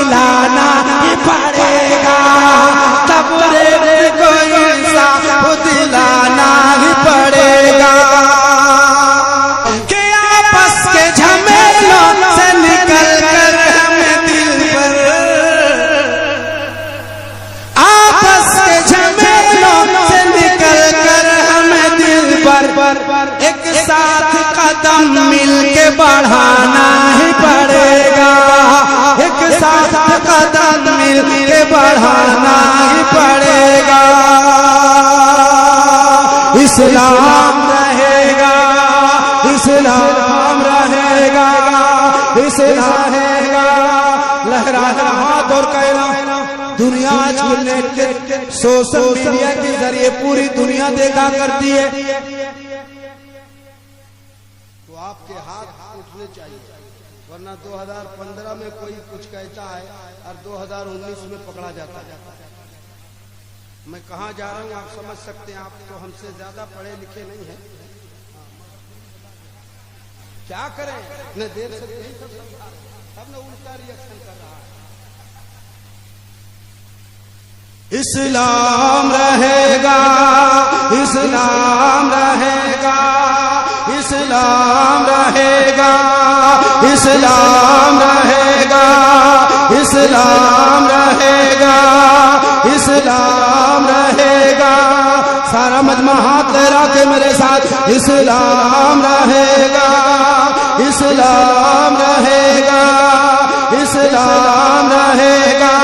दिलाना ही पड़ेगा, तबरेज़ को इंसाफ दिलाना ही पड़ेगा। कि आपस के झमेलों से निकल कर हमें दिल पर, आपस के झमेलों से निकल कर हमें दिल पर एक साथ कदम मिल के बढ़ाना ही पड़ेगा, एक साथ कदम मिल के बढ़ाना ही पड़ेगा। इस्लाम रहेगा, इस्लाम रहेगा, इस्लाम रहेगा। लहराना हाथ और कहना, दुनिया आज सोशल मीडिया के जरिए पूरी दुनिया देखा करती है, तो आपके हाथ उठने चाहिए, वरना 2015 में कोई कुछ कहता है और 2019 में पकड़ा जाता है। मैं कहाँ जा रहा हूँ आप समझ सकते हैं, आप तो हमसे ज्यादा पढ़े लिखे नहीं हैं। क्या करें, न देख सकते हैं, सब न उल्टा रिएक्शन कर रहा है। इस्लाम रहेगा, इस्लाम रहेगा, इस्लाम रहेगा, इस्लाम रहेगा, इस्लाम रहेगा, इस्लाम रहेगा। सारा मजमा हाथ लहरा के मेरे साथ, इस्लाम रहेगा, इस्लाम रहेगा, इस्लाम रहेगा।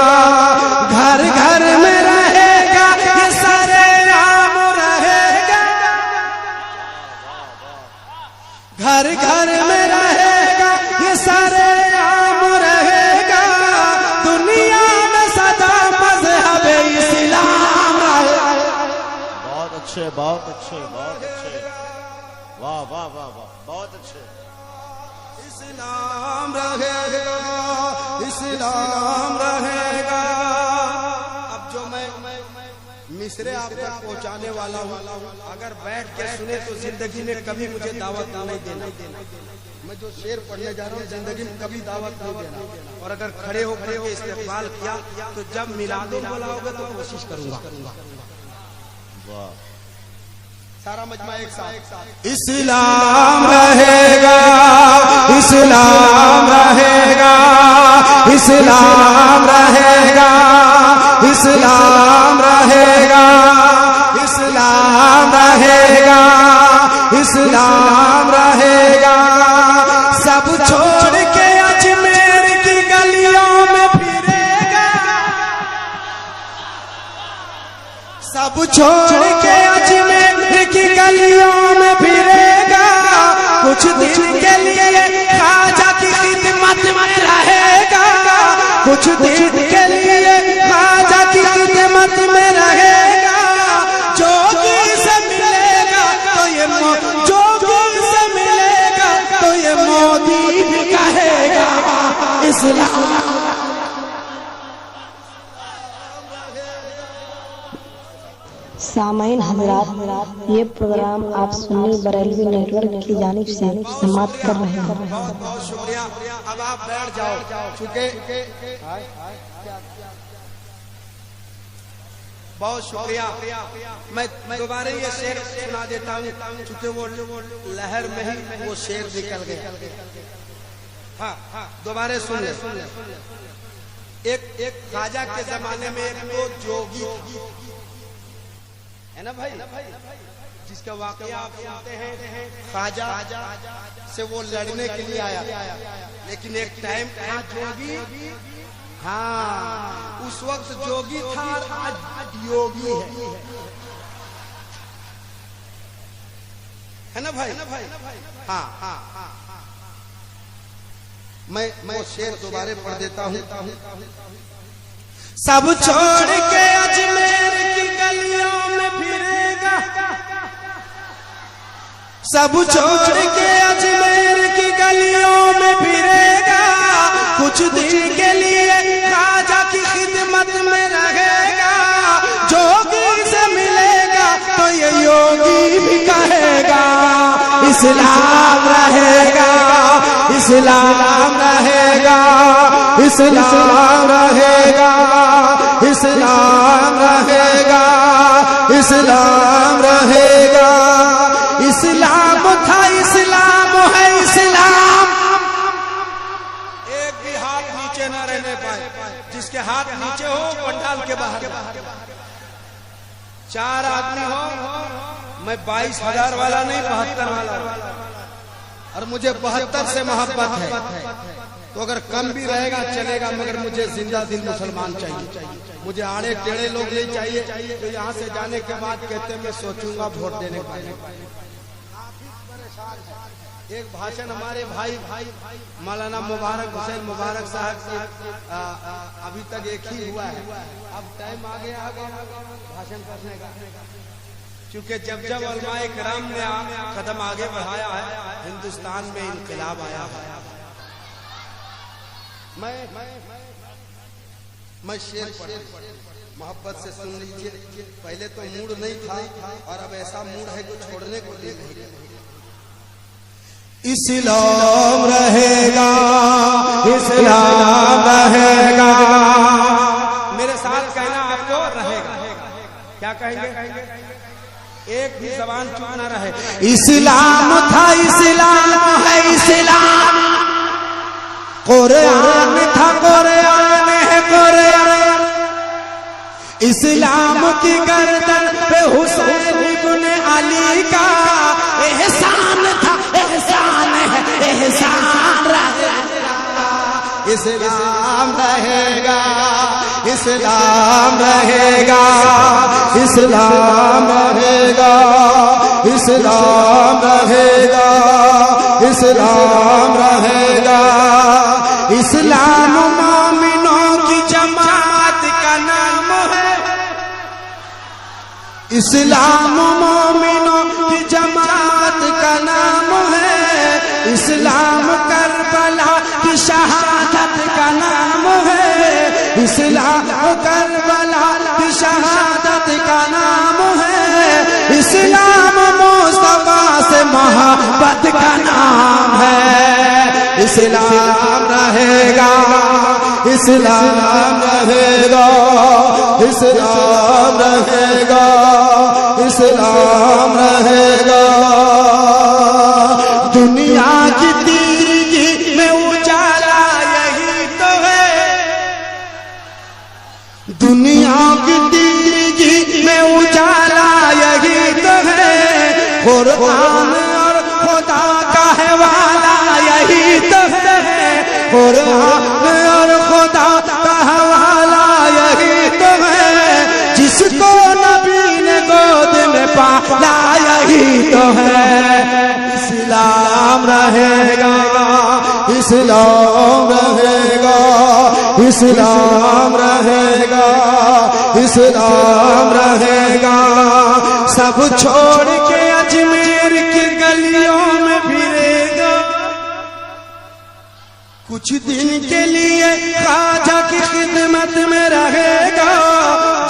घर घर में रहेगा, ये सरेआम रहेगा, घर घर में रहेगा, ये सरेआम रहेगा। दुनिया में सदा मज़हब इस्लाम रहेगा। बहुत अच्छे, बहुत अच्छे, बहुत अच्छे, वाह वाह वाह वाह, बहुत अच्छे। इस्लाम रहेगा, इस्लाम रहेगा। अब जो मैं मिसरे आप तक पहुंचाने वाला हूँ, अगर बैठ के सुने तो जिंदगी में कभी मुझे दावत नहीं देना। मैं जो शेर पढ़ने जा रहा हूँ जिंदगी में कभी दावत नहीं देना, और अगर खड़े होकर के इस्तेमाल किया तो जब मिलादो बुलाओगे तो कोशिश करूंगा। वाह, सारा मजमा एक साथ। इस्लाम रहेगा, इस्लाम रहेगा, इस्लाम रहेगा, इस्लाम रहेगा, इस्लाम रहेगा, इस्लाम रहेगा। सब छोड़ के अजमेर की गलियों में फिरेगा, सब छोड़ के अजमेर की गलियों में फिरेगा। कुछ दिन के लिए ख्वाजा की खिदमत में रहेगा, कुछ दिन के लिए ख्वाजा की खिदमत में रहेगा। जोगी से मिलेगा तो ये जोगी से मिलेगा तो ये मोदी भी कहेगा इस्लाम। सामाइन हज़रात, ये प्रोग्राम आप सुन्नी बरेलवी नेटवर्क की जानिब से समाप्त कर रहे हैं। बहुत बहुत शुक्रिया। अब आप बैठ जाओ, चुके बहुत शुक्रिया। मैं दोबारा ये शेर सुना देता हूँ, चूंकि वो लहर में ही वो शेर निकल गया। हाँ, दोबारा सुन ले। एक ख्वाजा के जमाने में एक वो जोगी है ना भाई, जिसका वाकया आप सुनते हैं। ख्वाजा से वो लड़ने के लिए आया, लेकिन एक टाइम था जोगी, हाँ उस वक्त जोगी था, आज योगी है ना भाई। हाँ, मैं वो शेर दोबारा पढ़ देता हूँ। सब छोड़ के अजमेर की गलियों में फिरेगा, सब छोड़ के अजमेर की गलियों में फिरेगा। कुछ दिन के लिए ख्वाजा की खिदमत में रहेगा। जोगी से मिलेगा तो ये योगी भी कहेगा इस्लाम रहेगा, इस्लाम रहेगा, इस्लाम रहेगा, इस्लाम रहेगा, इस्लाम रहेगा। इस्लाम था, इस्लाम है इस्लाम। एक भी हाथ नीचे न रहने पाए, जिसके हाथ नीचे हो पंडाल के बाहर। 4 आदमी हो, मैं 22,000 वाला नहीं 72 वाला, और मुझे 72 से मोहब्बत है। तो अगर कम भी रहेगा चलेगा, मगर मुझे जिंदा दिल मुसलमान चाहिए। मुझे आड़े टेढ़े लोग नहीं चाहिए तो यहाँ से जाने के बाद कहते मैं सोचूंगा वोट देने का। एक भाषण हमारे भाई मौलाना मुबारक हुसैन मुबारक साहब की अभी तक एक ही हुआ है। अब टाइम आ गया भाषण करने का, क्योंकि जब जब उलमाए किराम ने कदम आगे बढ़ाया है, हिंदुस्तान में इनकलाब आया है। मैं शेर पढ़ मोहब्बत से सुन लीजिए। पहले तो मूड नहीं था और अब ऐसा मूड है जो छोड़ने को दिल नहीं। इस्लाम रहेगा, इस्लाम रहेगा। मेरे साथ कहना आपको रहेगा। क्या कहेंगे? एक भी जबान चुप ना रहे। इस्लाम था, इस्लाम है इस्लाम। कुरान था, कुरान है कुरान। इस्लाम की गर्दन पे हुसैन इब्ने अली का एहसान था, एहसान है एहसान रहेगा। इस्लाम रहेगा, इस्लाम रहेगा, इस्लाम रहेगा, इस्लाम रहेगा, इस्लाम रहेगा। इस्लाम मोमिनों की जमात का नाम है। इस्लाम मोमिनों की जमात का नाम है। इस्लाम करबला की शहादत का नाम है। इस्लाम करबला की शहादत का नाम है। इस्लाम मुस्तफा से मोहब्बत का नाम है। इस्लाम रहेगा, इस्लाम रहेगा, इस्लाम रहेगा, इस्लाम रहेगा। दुनिया की तिरंगी में उजाला यही तो है। दुनिया की तिरंगी में उजाला यही तो है। कुरान और खुदा का है वाला यही तो है। कुरान और खुदा का हवाला यही तो है। जिसको नबी ने गोद में पाला यही तो है। इस्लाम रहेगा, इस्लाम रहेगा, इस्लाम रहेगा, इस्लाम रहेगा। सब छोड़ के अजमेर की गलियों में फिरेगा। कुछ दिन के लिए ख्वाजा की खिदमत में रहेगा।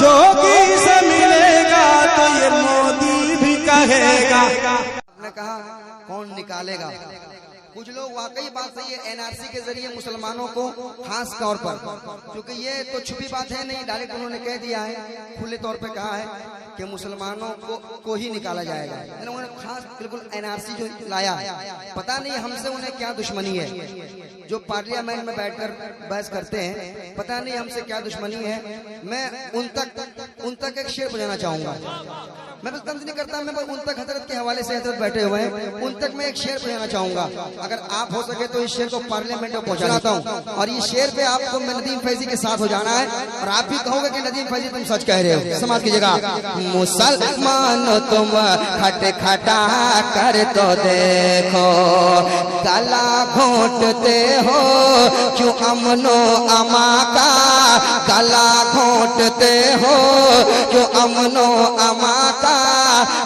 जोगी से मिलेगा तो ये मोदी भी कहेगा। आपने कहा कौन निकालेगा? कुछ लोग वाकई बात सही है, एनआरसी के जरिए मुसलमानों को खास तौर पर, क्योंकि ये तो छुपी बात है नहीं, डायरेक्ट उन्होंने कह दिया है, खुले तौर पे कहा है कि मुसलमानों को ही निकाला जाएगा। उन्होंने खास बिल्कुल एनआरसी जो लाया, पता नहीं हमसे उन्हें क्या दुश्मनी है। जो पार्लियामेंट में बैठकर बहस करते हैं, पता नहीं हमसे क्या दुश्मनी है। मैं उन तक एक शेर बजाना चाहूंगा। मैं बस तंज नहीं करता, मैं उन तक हजरत के हवाले से हजरत बैठे हुए हैं, उन तक मैं एक शेर बजाना चाहूंगा। अगर आप हो सके तो इस शेर को पार्लियामेंट में पहुंचाता हूँ, और ये शेर पे आपको नदीम फैजी के साथ हो जाना है, और आप भी कहोगे कि नदीम फैजी तुम सच कह रहे हो। समाज की जगह मुसलमान तुम खटखटा कर तो देखो, गला घोंटते हो क्यों अमनो अमा का, गला घोंटते हो क्यों अमनो अमा का।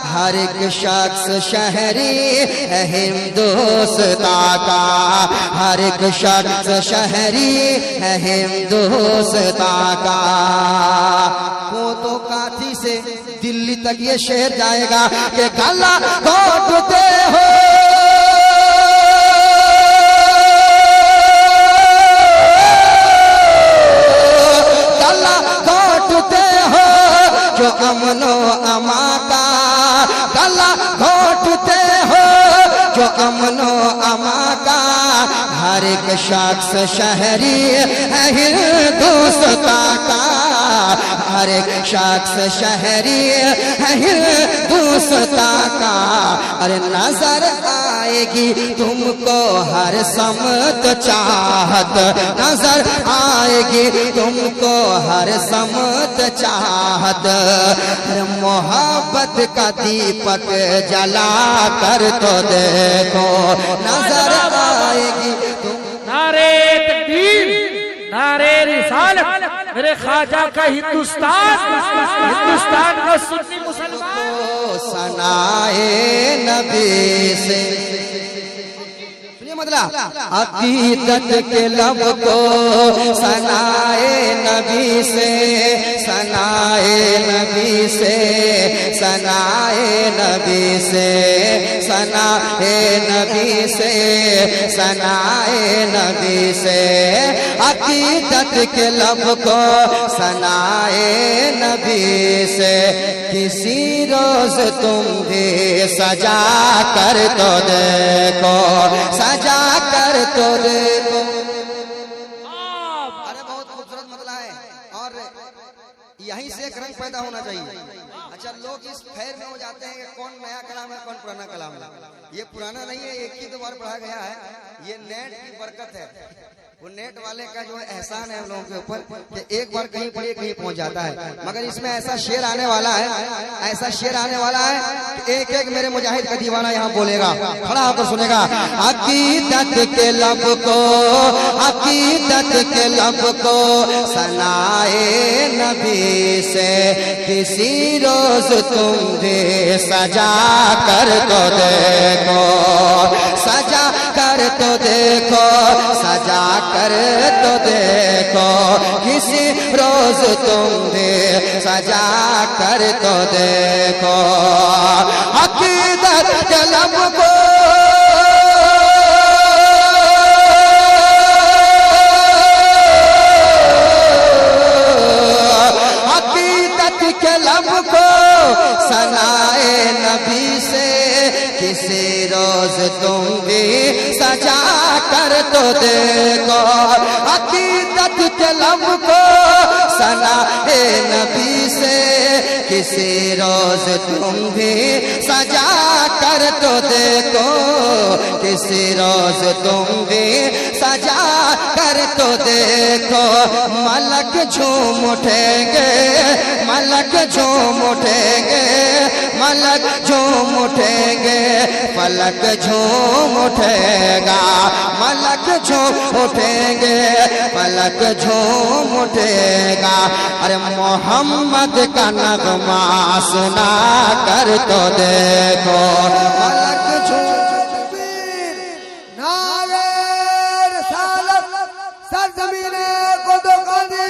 हर एक शख्स शहरी है हिंदुस्तान का, हर एक शख्स शहरी है हिंदुस्तान का। वो तो काठी से दिल्ली तक ये शहर जाएगा कि गला घोंटते हो जो अमनो अमा का हर एक शख्स शहरी है हिंदुस्ता का, हर एक शख्स शहरी है हिंदुस्ता का। अरे नजर आएगी तुमको हर समत चाहत, नजर आएगी तुमको हर समत चाहत। मोहब्बत का दीपक जला कर तो देखो, नजर आएगी तुम। नारे तकबीर, नारे रिसालत, मेरे ख्वाजा का हिंदुस्तान, हिंदुस्तान का सुन्नी मुसलमान सनाए नबी से। मतलब अकीदत के लब को सनाए नबी से, सनाए नबी से, सनाए नबी से, सनाए नबी से, सनाए नबी से। अकीदत के लब को सनाए नबी से। किसी रोज तुम भी सजा कर तो देखो, सजा कर तो देखो। अरे बहुत खूबसूरत मतला है और यहीं से एक रंग पैदा होना चाहिए। अच्छा, लोग इस खैर में हो जाते हैं कि कौन नया कलाम है कौन पुराना कलाम है। ये पुराना नहीं है, एक ही दो बार पढ़ा गया है। ये नेट की बरकत है, वो नेट वाले का जो एहसान है हम लोगों के ऊपर कि एक बार कहीं पढ़िए कहीं पहुंच जाता है। मगर इसमें ऐसा शेर आने वाला है, ऐसा शेर आने वाला है कि एक एक मेरे मुजाहिद का दीवाना यहाँ बोलेगा, खड़ा होकर सुनेगा। अकीदत के लब को, अकीदत के लब को सनाए नबी से। किसी रोज तुम भी सजा कर तो देखो, सजा कर तो देखो, सजा कर तो देखो। किसी रोज तुम भी सजा कर तो देखो। अकीदत के लब को के लब को सनाए नबी से। किसी रोज तुम भी सजा कर तो देखो। अकीदत के लब को सनाए नबी से। किसी रोज तुम भी सजा कर तो देखो। किसी रोज तुम भी सजा कर तो देखो। मलक झूम उठेंगे, मलक झूम उठेंगे, मलक झूम उठेंगे, फलक झूम उठेगा। मलक झूम उठेंगे, फलक झूम उठेगा। अरे मोहम्मद का नगमा सुना कर तो देखो। मलक झूम नारे रिसालत सरजमीने को दो गांधी,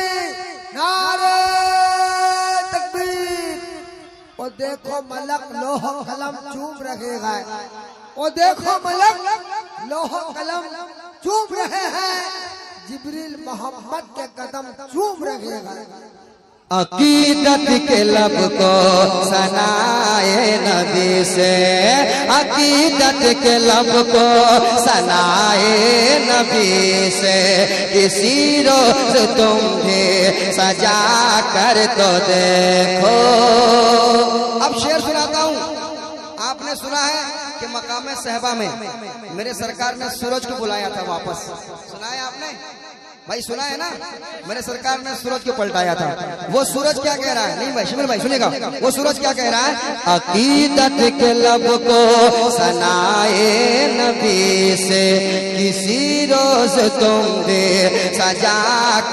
नारे तकबीर। और देखो मलक लोह कलम चूम रहेगा, और देखो मलक लोह कलम चूम रहे हैं, जिब्रील मोहम्मद के कदम चूम रहेगा। अकीदत के लब को सनाए नबी से। अकीदत के लब को सनाए नबी से। किसी रोज तुम भी सजा कर तो देखो। अब शेर सुनाता हूँ। आपने सुना है कि मकाम सहबा में मेरे सरकार ने सूरज को बुलाया था वापस, सुना है आपने भाई? सुना है ना? मेरे सरकार ने सूरज को पलटाया था। वो सूरज क्या कह रहा है? नहीं भाई, शिमिर भाई सुनेगा। वो सूरज क्या कह रहा है? अकीदत के लब को सनाए नबी से। किसी रोज तुम भी सजा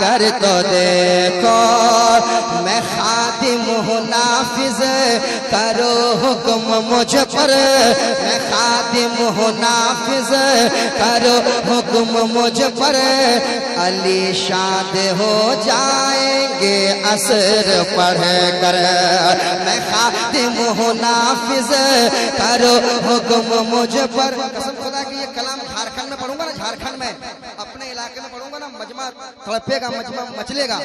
कर तो देखो। मैं खादिम हूँ नाफिज, करो हुक्म मुझ पर। मैं खादिम हूँ नाफिज, करो हुक्म मुझ पर। अली शाद हो जाएंगे असर पढ़ कर। मैं खादिम हूँ नाफिज, करो हुक्म मुझ पर। कसम खुदा की ये कलाम झारखंड में पढ़ूंगा ना, झारखंड में अपने इलाके में पढ़ूंगा ना, मजमा तड़पेगा, मजमा मचलेगा।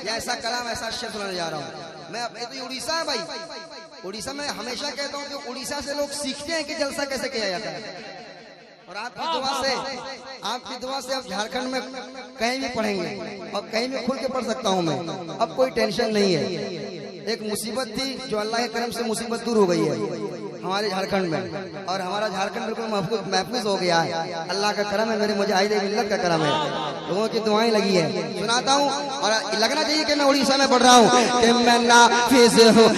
या ऐसा कलाम, ऐसा शेर सुनाने जा रहा हूँ मैं। ये तो उड़ीसा है भाई। उड़ीसा में हमेशा कहता हूँ कि उड़ीसा से लोग सीखते हैं कि जलसा कैसे किया जाता है। और आपकी दुआ से अब झारखंड में कहीं भी पढ़ेंगे और कहीं भी खुल के पढ़ सकता हूँ मैं। अब कोई टेंशन नहीं है। एक मुसीबत थी जो अल्लाह के करम से मुसीबत दूर हो गई है हमारे झारखंड में, और हमारा झारखंड बिल्कुल महफूज हो गया है। अल्लाह का करम है, मेरे मुजाहिद मिल्लत का करम है, लोगों की दुआएं लगी है। सुनाता हूँ और लगना चाहिए कि मैं उड़ीसा में पढ़ रहा हूँ कि मैं नाफिज हूँ,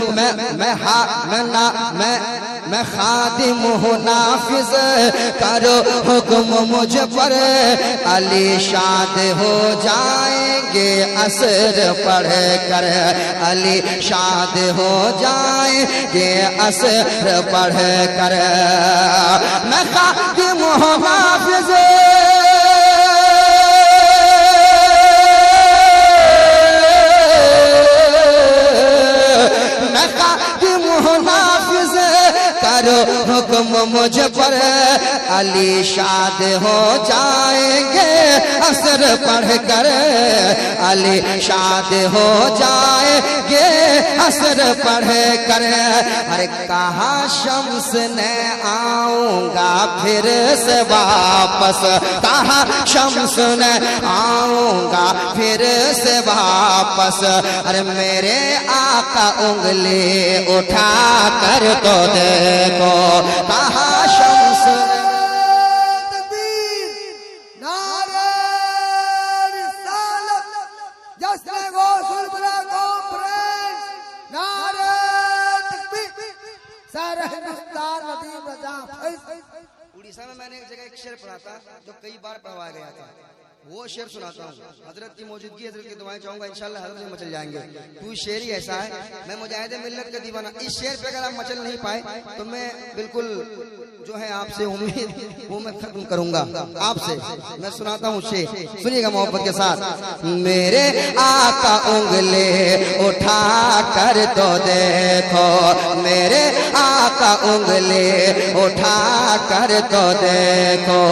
मैं खादिम हूँ नाफिज, करो हुक्म मुझ पर, अली शाद हो जाएंगे असर पढ़ कर, अली शाद हो जाएंगे असर पढ़ कर। मैं खादिम हूँ नाफिज, मैं खादिम हूँ नाफिज, करो हुक्म मुझ पर, अली शाद हो जाएंगे असर पढ़ कर, अली शाद हो जाएंगे असर पढ़ कर। अरे कहा शम्स ने आऊंगा फिर से वापस, कहा शम्स ने आऊंगा फिर से वापस। अरे मेरे आका उंगली उठा कर तो देखो, कहा शम्स उड़ीसा में मैंने एक जगह एक शेर पढ़ा था जो कई बार पढ़वाया गया था। वो शेर सुनाता हूँ। हजरत की मौजूदगी, हजरत की दुआएं चाहूंगा, इंशाल्लाह हजरत में मचल जाएंगे। तू शेर ही ऐसा है, मैं मुजाहिद मिल्लत का दीवाना। इस शेर पे अगर आप मचल नहीं पाए तो मैं बिल्कुल जो है आपसे उम्मीद वो मैं खत्म करूंगा आपसे। मैं सुनाता हूँ शेर, सुनिएगा मोहब्बत के साथ। मेरे आका उंगली उठा कर तो देखो, मेरे आका उंगली उठा कर तो देखो,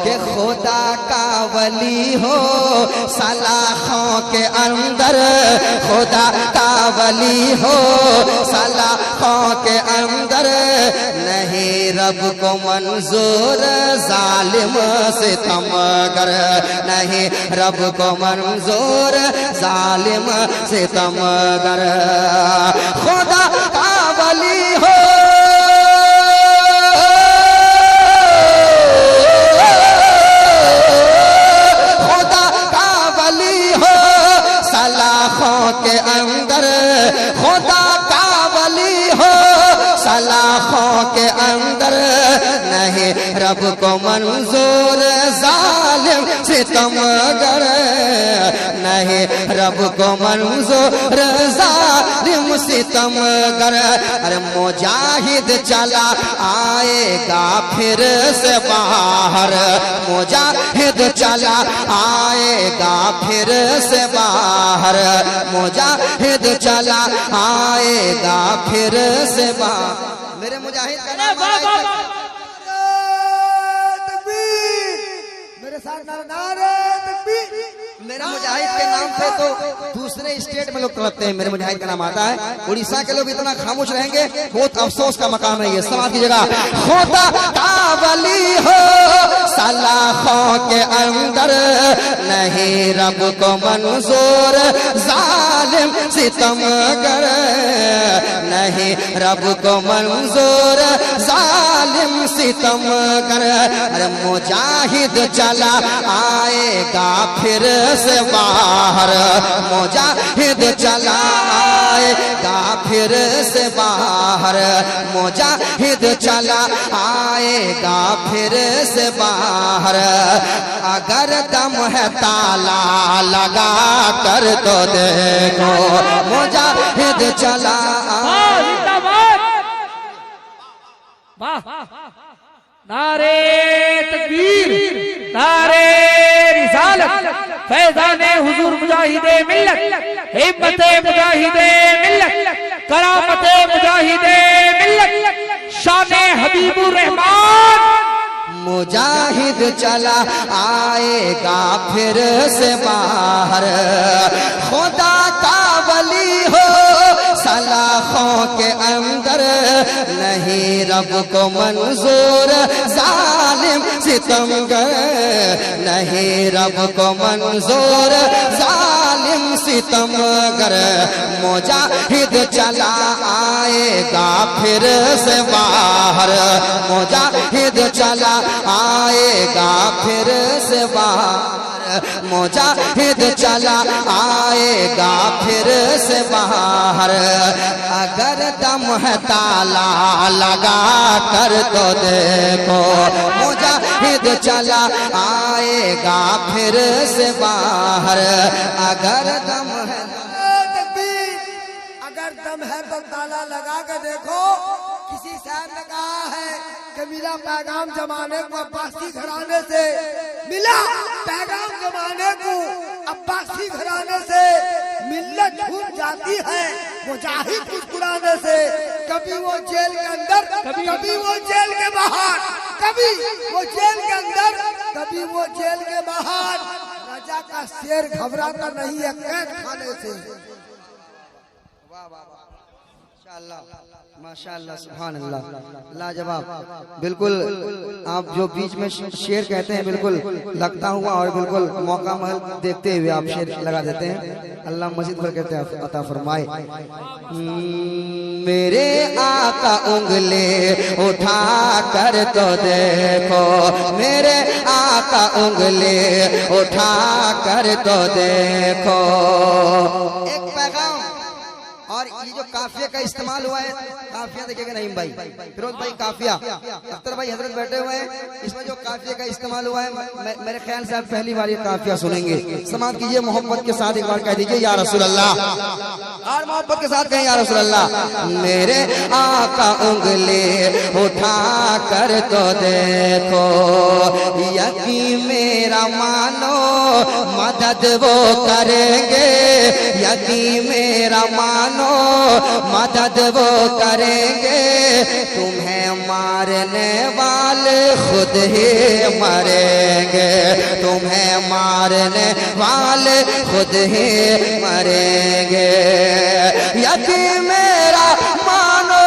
कि खुदा का वली हो सलाखों के अंदर, खुदा का वली हो सलाखों के अंदर, नहीं रब को मंजूर जालिम सितमगर, नहीं रब को मंजूर जालिम सितमगर। खुदा का वली हो के अंदर, खुदा का वली हो सलाखों के अंदर, नहीं रब को मंजूर जालिम सितमगर, नहीं रब को मंजूर जालिम सितमगर। अरे मुजाहिद चला आएगा फिर से बाहर, मुजाहिद चला आएगा फिर से बाहर, मुजाहिद चला आएगा फिर से बाहर। मेरे मुजाहिद का नाम मेरे साथ नारे तकबीर। मेरे मुजाहिद के नाम पे तो दूसरे स्टेट में लोग तड़पते हैं, मेरे मुजाहिद का नाम आता है। उड़ीसा के लोग इतना खामोश रहेंगे, बहुत अफसोस का मकाम है ये। समाज की जगह खुदा का वली हो सलाखों के अंदर, नहीं रब को मंजूर जालिम सितमगर, नहीं रब को मंजूर जालिम सितमगर। अरे मुजाहिद चला आएगा फिर से बाहर, मुजाहिद चला आएगा फिर से बाहर, मुजाहिद चला आएगा फिर से बाहर। अगर दम है ताला लगा कर तो देखो, मुजाहिद चला नारे तकबीर, नारे रिसालत, फैज़ाने हुजूर मुजाहिदे मिल्लत, हिम्मते मुजाहिदे मिल्लत, करामते मुजाहिदे मिल्लत, शाने हबीबुर रहमान। मुजाहिद चला आएगा फिर से बाहर, खुदा का वली हो सलाखों के अंदर, नहीं रब को मंजूर जालिम सितमगर, नहीं रब को मंजूर जालिम सितमगर। मुजाहिद चला आएगा फिर से बाहर, मुजाहिद चला आएगा फिर से बाहर, मुजाहिद चला आएगा फिर से बाहर। अगर दम है ताला लगा कर तो देखो, मुजाहिद चला आएगा फिर से बाहर। अगर दम है, अगर दम है तो ताला लगा कर देखो। किसी शायर ने कहा है कि मिला पैगाम जमाने को अब्बासी घराने से, मिला पैगाम जमाने को अब्बासी घराने से। मिल्लत छूट जाती है मुजाहिद मुस्कुराने से। कभी वो जेल के अंदर, कभी वो जेल के बाहर, कभी वो जेल के अंदर, कभी वो जेल के बाहर। राजा का शेर घबराता नहीं है कैद खाने से। माशाअल्लाह, सुभान अल्लाह, लाजवाब। बिल्कुल आप जो बीच में शेर कहते हैं बिल्कुल लगता हुआ और बिल्कुल मौका महल देखते हुए आप शेर लगा देते हैं। अल्लाह मजीद बरकत अता फरमाए। मेरे आका उंगली उठा कर तो देखो, मेरे आका उंगली उठा कर तो देखो। एक पैगाम। और ये जो काफिया का इस्तेमाल हुआ है, काफिया देखिएगा नईम भाई, फिरोज भाई काफिया, अख्तर भाई हजरत बैठे हुए हैं, इसमें जो काफिया का इस्तेमाल हुआ है मेरे ख्याल से आप पहली बार ये काफिया सुनेंगे। समाप्त कीजिए मोहब्बत के साथ, एक बार कह दीजिए या रसूल अल्लाह, और मोहब्बत के साथ कहें या रसूल अल्लाह। मेरे आका उंगली उठा कर तो देखो, यकीन मेरा मानो मदद वो करेंगे, यकीन मेरा मानो मदद वो करेंगे। तुम्हें मारने वाले खुद ही मरेंगे, तुम्हें मारने वाले खुद ही मरेंगे। यकीन मेरा मानो,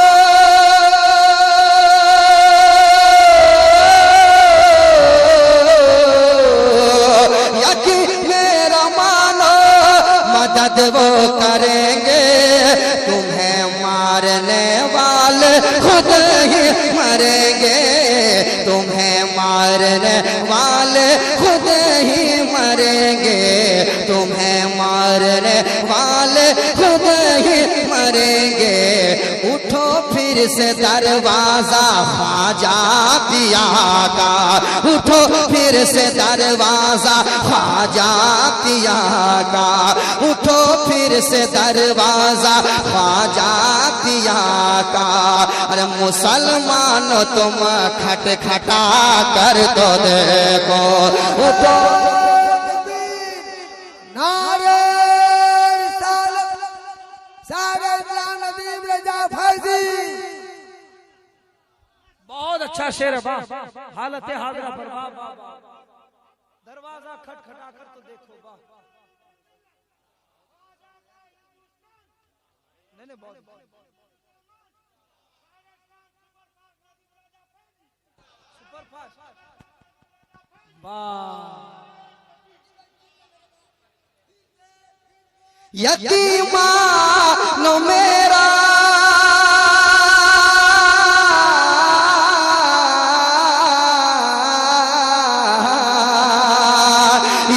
यकीन मेरा मानो मदद वो करेंगे। तुम्हें मारने वाले खुद ही मरेंगे, तुम्हें मारने वाले खुद ही मरेंगे, तुम्हें मारने वाले खुद ही मरेंगे। उठो फिर से दरवाजा ख्वाजा पिया का, उठो फिर से दरवाजा ख्वाजा पिया का, उठो फिर से दरवाजा ख्वाजा पिया का। अरे मुसलमान तुम खटखटा कर तो देखो, उठो। नारे रिसालत सारे नदीम रजा फैजी। बहुत अच्छा शेर है, हालत हाजरा पर दरवाजा खटखटा कर तो देखो। Super fast. यकीमानो मेरा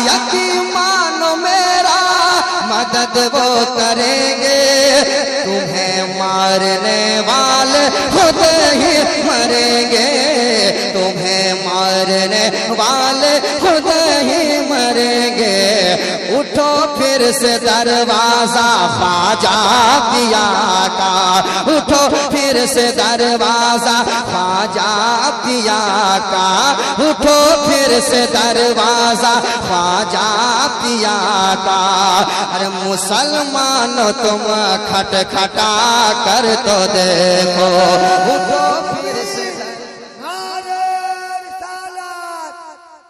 यकीमानो मेरा मदद वो करेंगे। तुम्हें मारने वाले खुद ही मरेंगे, तुम्हें मारने वाले खुद ही मरेंगे। उठो फिर से दरवाजा ख्वाजा पिया का, उठो फिर से दरवाजा ख्वाजा पिया का, उठो फिर से दरवाजा ख्वाजा पिया का। अरे मुसलमान तुम खटखटा कर तो देखो, उठो फिर से। नारे रिसालत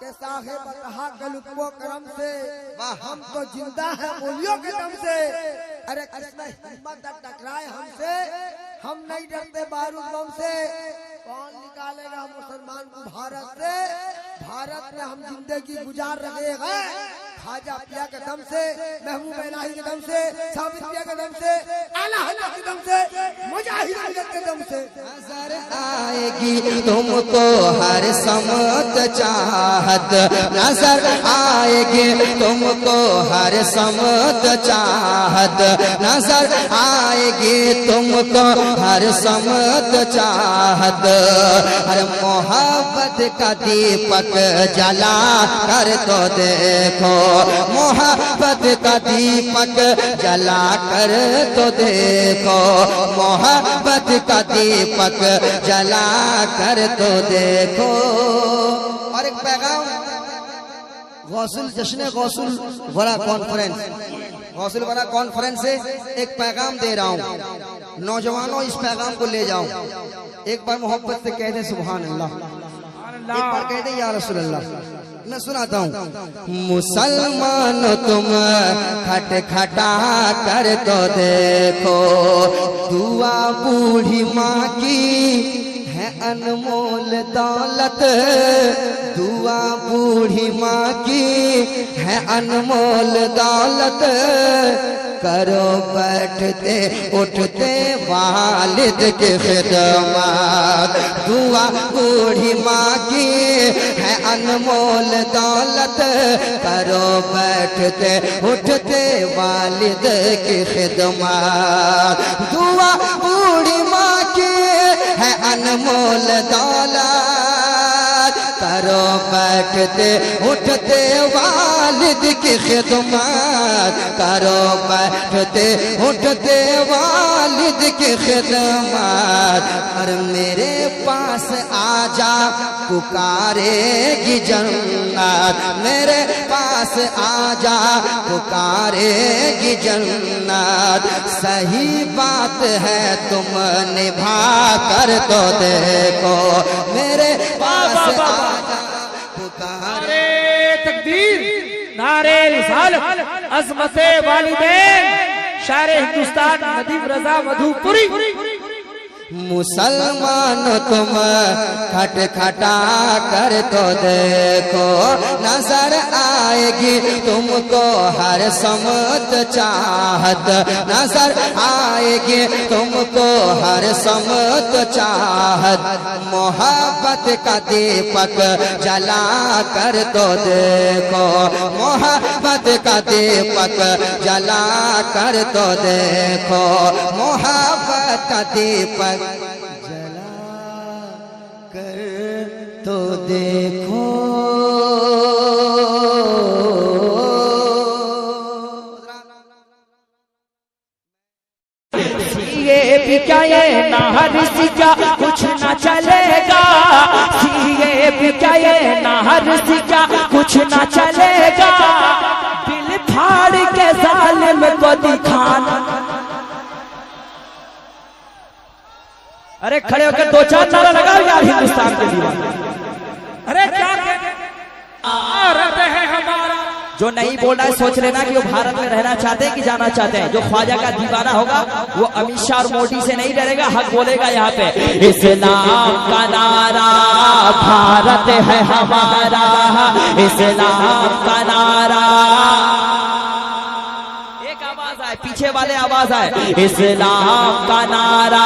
के साहिब रहा गलुत्वो करम से, हम तो जिंदा हैं बोलियों के दम से। अरे कृष्ण हिम्मत न टकराए हमसे, हम नहीं डरते बारूद बम से। कौन निकालेगा मुसलमान को भारत से? भारत में हम जिंदगी गुजार रहे हैं ख्वाजा पिया के दम से, महबूब इलाही के दम से, साबित पिया के दम से, आला हज़रत के दम से, मुजाहिद के दम से। नजर आएगी तुमको हर समत चाहत, नजर आएगी तुमको हर समत चाहत, नजर आएगी तुमको हर समत चाहत। हर मोहब्बत का दीपक जला कर तो देखो, मोहब्बत का दीपक जला कर तो देखो, मोहब्बत का दीपक जला कर तो देखो। और एक पैगाम गौसुल जश्न गौसुल वरा कॉन्फ्रेंस, गौसुल वरा कॉन्फ्रेंस से एक पैगाम दे रहा हूँ। नौजवानों इस पैगाम को ले जाओ, एक बार मोहब्बत से कह दे सुभान अल्लाह, एक बार कह दे या रसूल अल्लाह। मैं सुनाता हूँ। मुसलमान तुम खटखटा कर तो देखो, दुआ बूढ़ी माँ की है अनमोल दौलत, दुआ बूढ़ी माँ की है अनमोल दौलत। करो बैठते उठते वालिद की खिदमत, दुआ बूढ़ी माँ की है अनमोल दौलत। करो बैठते उठते वालिद की खिदमत, दुआ बूढ़ी माँ की है अनमोल दौलत। करो बैठते उठते वालिद की खिदमत, करो बैठते उठते वालिद की खिदमत। और मेरे पास आजा पुकारेगी जन्नत, मेरे पास आजा पुकारेगी जन्नत। सही बात है तुम निभा कर तो देखो, मेरे पास आजा पुकारे। नारे तकबीर, नारे रिसालत, अज़मते वालिदैन, शारे हिंदुस्तान नदीम रजा मधुपुरी। मुसलमान तुम खटखटा कर तो देखो, नजर आएगी तुमको हर समत चाहत, नजर आएगी तुमको हर समत चाहत। मोहब्बत का दीपक जला कर तो देखो, मोहब्बत का दीपक जला कर तो देखो, मोहब्बत का दीपक जला कर तो देखो। सीए भी क्या ये नाहर सीखा कुछ ना चलेगा, सीए भी क्या ये नाहर सीखा कुछ ना चलेगा। दिल फाड़ के जालिम को दिखाना। अरे खड़े होकर दो चार नारा लगाओ यार हिंदुस्तान के लिए। अरे क्या भारत है हमारा। जो नहीं बोल रहा है सोच लेना कि वो भारत में रहना चाहते हैं कि जाना चाहते हैं। जो ख्वाजा का दीवाना होगा वो अमित शाह और मोदी से नहीं डरेगा, हक बोलेगा यहाँ पे। इस्लाम का नारा भारत है हमारा, इस्लाम का नारा। एक आवाज आए, पीछे वाले आवाज आए, इस्लाम का नारा।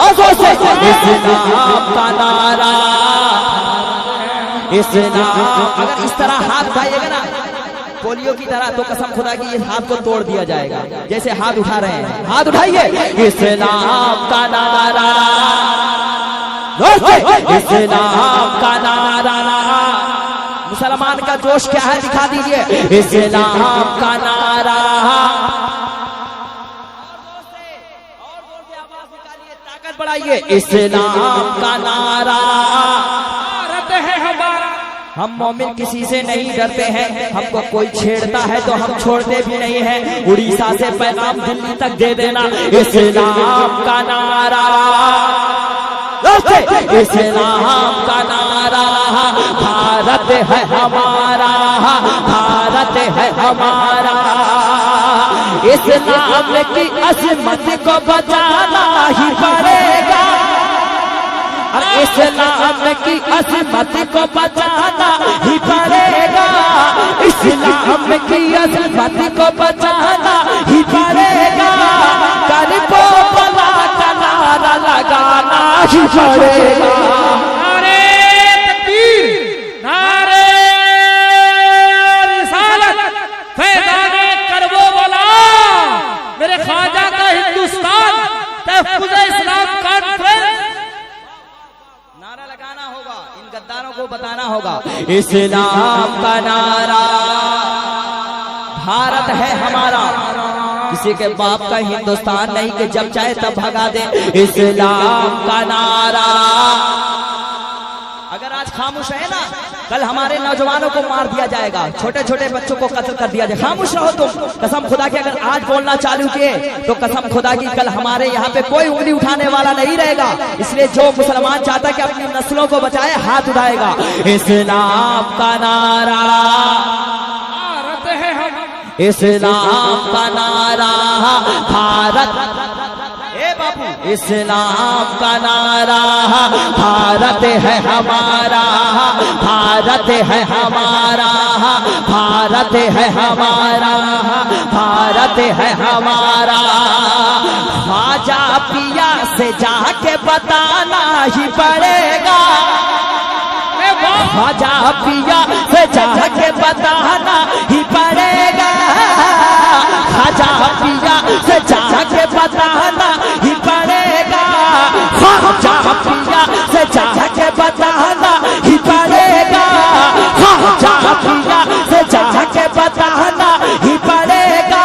इस्लाम का नारा, इस्लाम। अगर इस तरह हाथ उठाइएगा ना पोलियो की तरह तो कसम खुदा की इस हाथ को तोड़ दिया जाएगा। जैसे हाथ उठा रहे हैं, हाथ उठाइए। इस्लाम का नारा, इस्लाम का नारा। मुसलमान का जोश क्या है दिखा दीजिए। इस्लाम का नारा। ताकत बढ़ाइए। इस्लाम का नारा। भारत है हमारा। हम मोमिन किसी से नहीं डरते हैं, हमको कोई छेड़ता है तो हम छोड़ते भी नहीं हैं। उड़ीसा से पैगाम दिल्ली तक दे देना। इस्लाम का नारा, इस्लाम का नारा। भारत है हमारा, भारत है हमारा। इस्लाम की अजमत को बचाना ही पड़ेगा, और इस्लाम की अजमत को बचाना ही पड़ेगा, इस्लाम की अजमत को बचाना ही पड़ेगा, करबो बला का नारा लगाना ही पड़ेगा। नारे तकबीर, नारे रिसालत, फैज़ाने करबो बला, मेरे ख्वाजा का हिंदुस्तान, तहफ़्फ़ुज़ इस्लाम कॉन्फ्रेंस। नारा लगाना होगा, इन गद्दारों को बताना होगा, इस्लाम का नारा, भारत है हमारा, किसी के बाप का हिंदुस्तान नहीं कि जब चाहे तब भगा दे, इस्लाम का नारा। अगर आज खामोश है ना, कल हमारे नौजवानों को मार दिया जाएगा, छोटे छोटे बच्चों को कत्ल कर दिया जाएगा। खामोश रहो तुम, कसम खुदा की अगर आज बोलना चालू किए तो कसम खुदा की कल हमारे यहाँ पे कोई उंगली उठाने वाला नहीं रहेगा। इसलिए जो मुसलमान चाहता है कि अपनी नस्लों को बचाए, हाथ उठाएगा, इस्लाम का नारा, भारत है हम, इस्लाम का नारा, भारत, ए बाबू, इस्लाम का नारा, भारत है हमारा, भारत है हमारा, भारत है हमारा, भारत है हमारा। ख्वाजा पिया से जाके बताना ही पड़ेगा, ख्वाजा पिया से जाके बताना ही पड़ेगा, ख्वाजा पिया से जाके बताना ही पड़ेगा, ख्वाजा पिया से जाके बताना ही पड़ेगा, ख्वाजा पिया से जाके बताना ही पड़ेगा,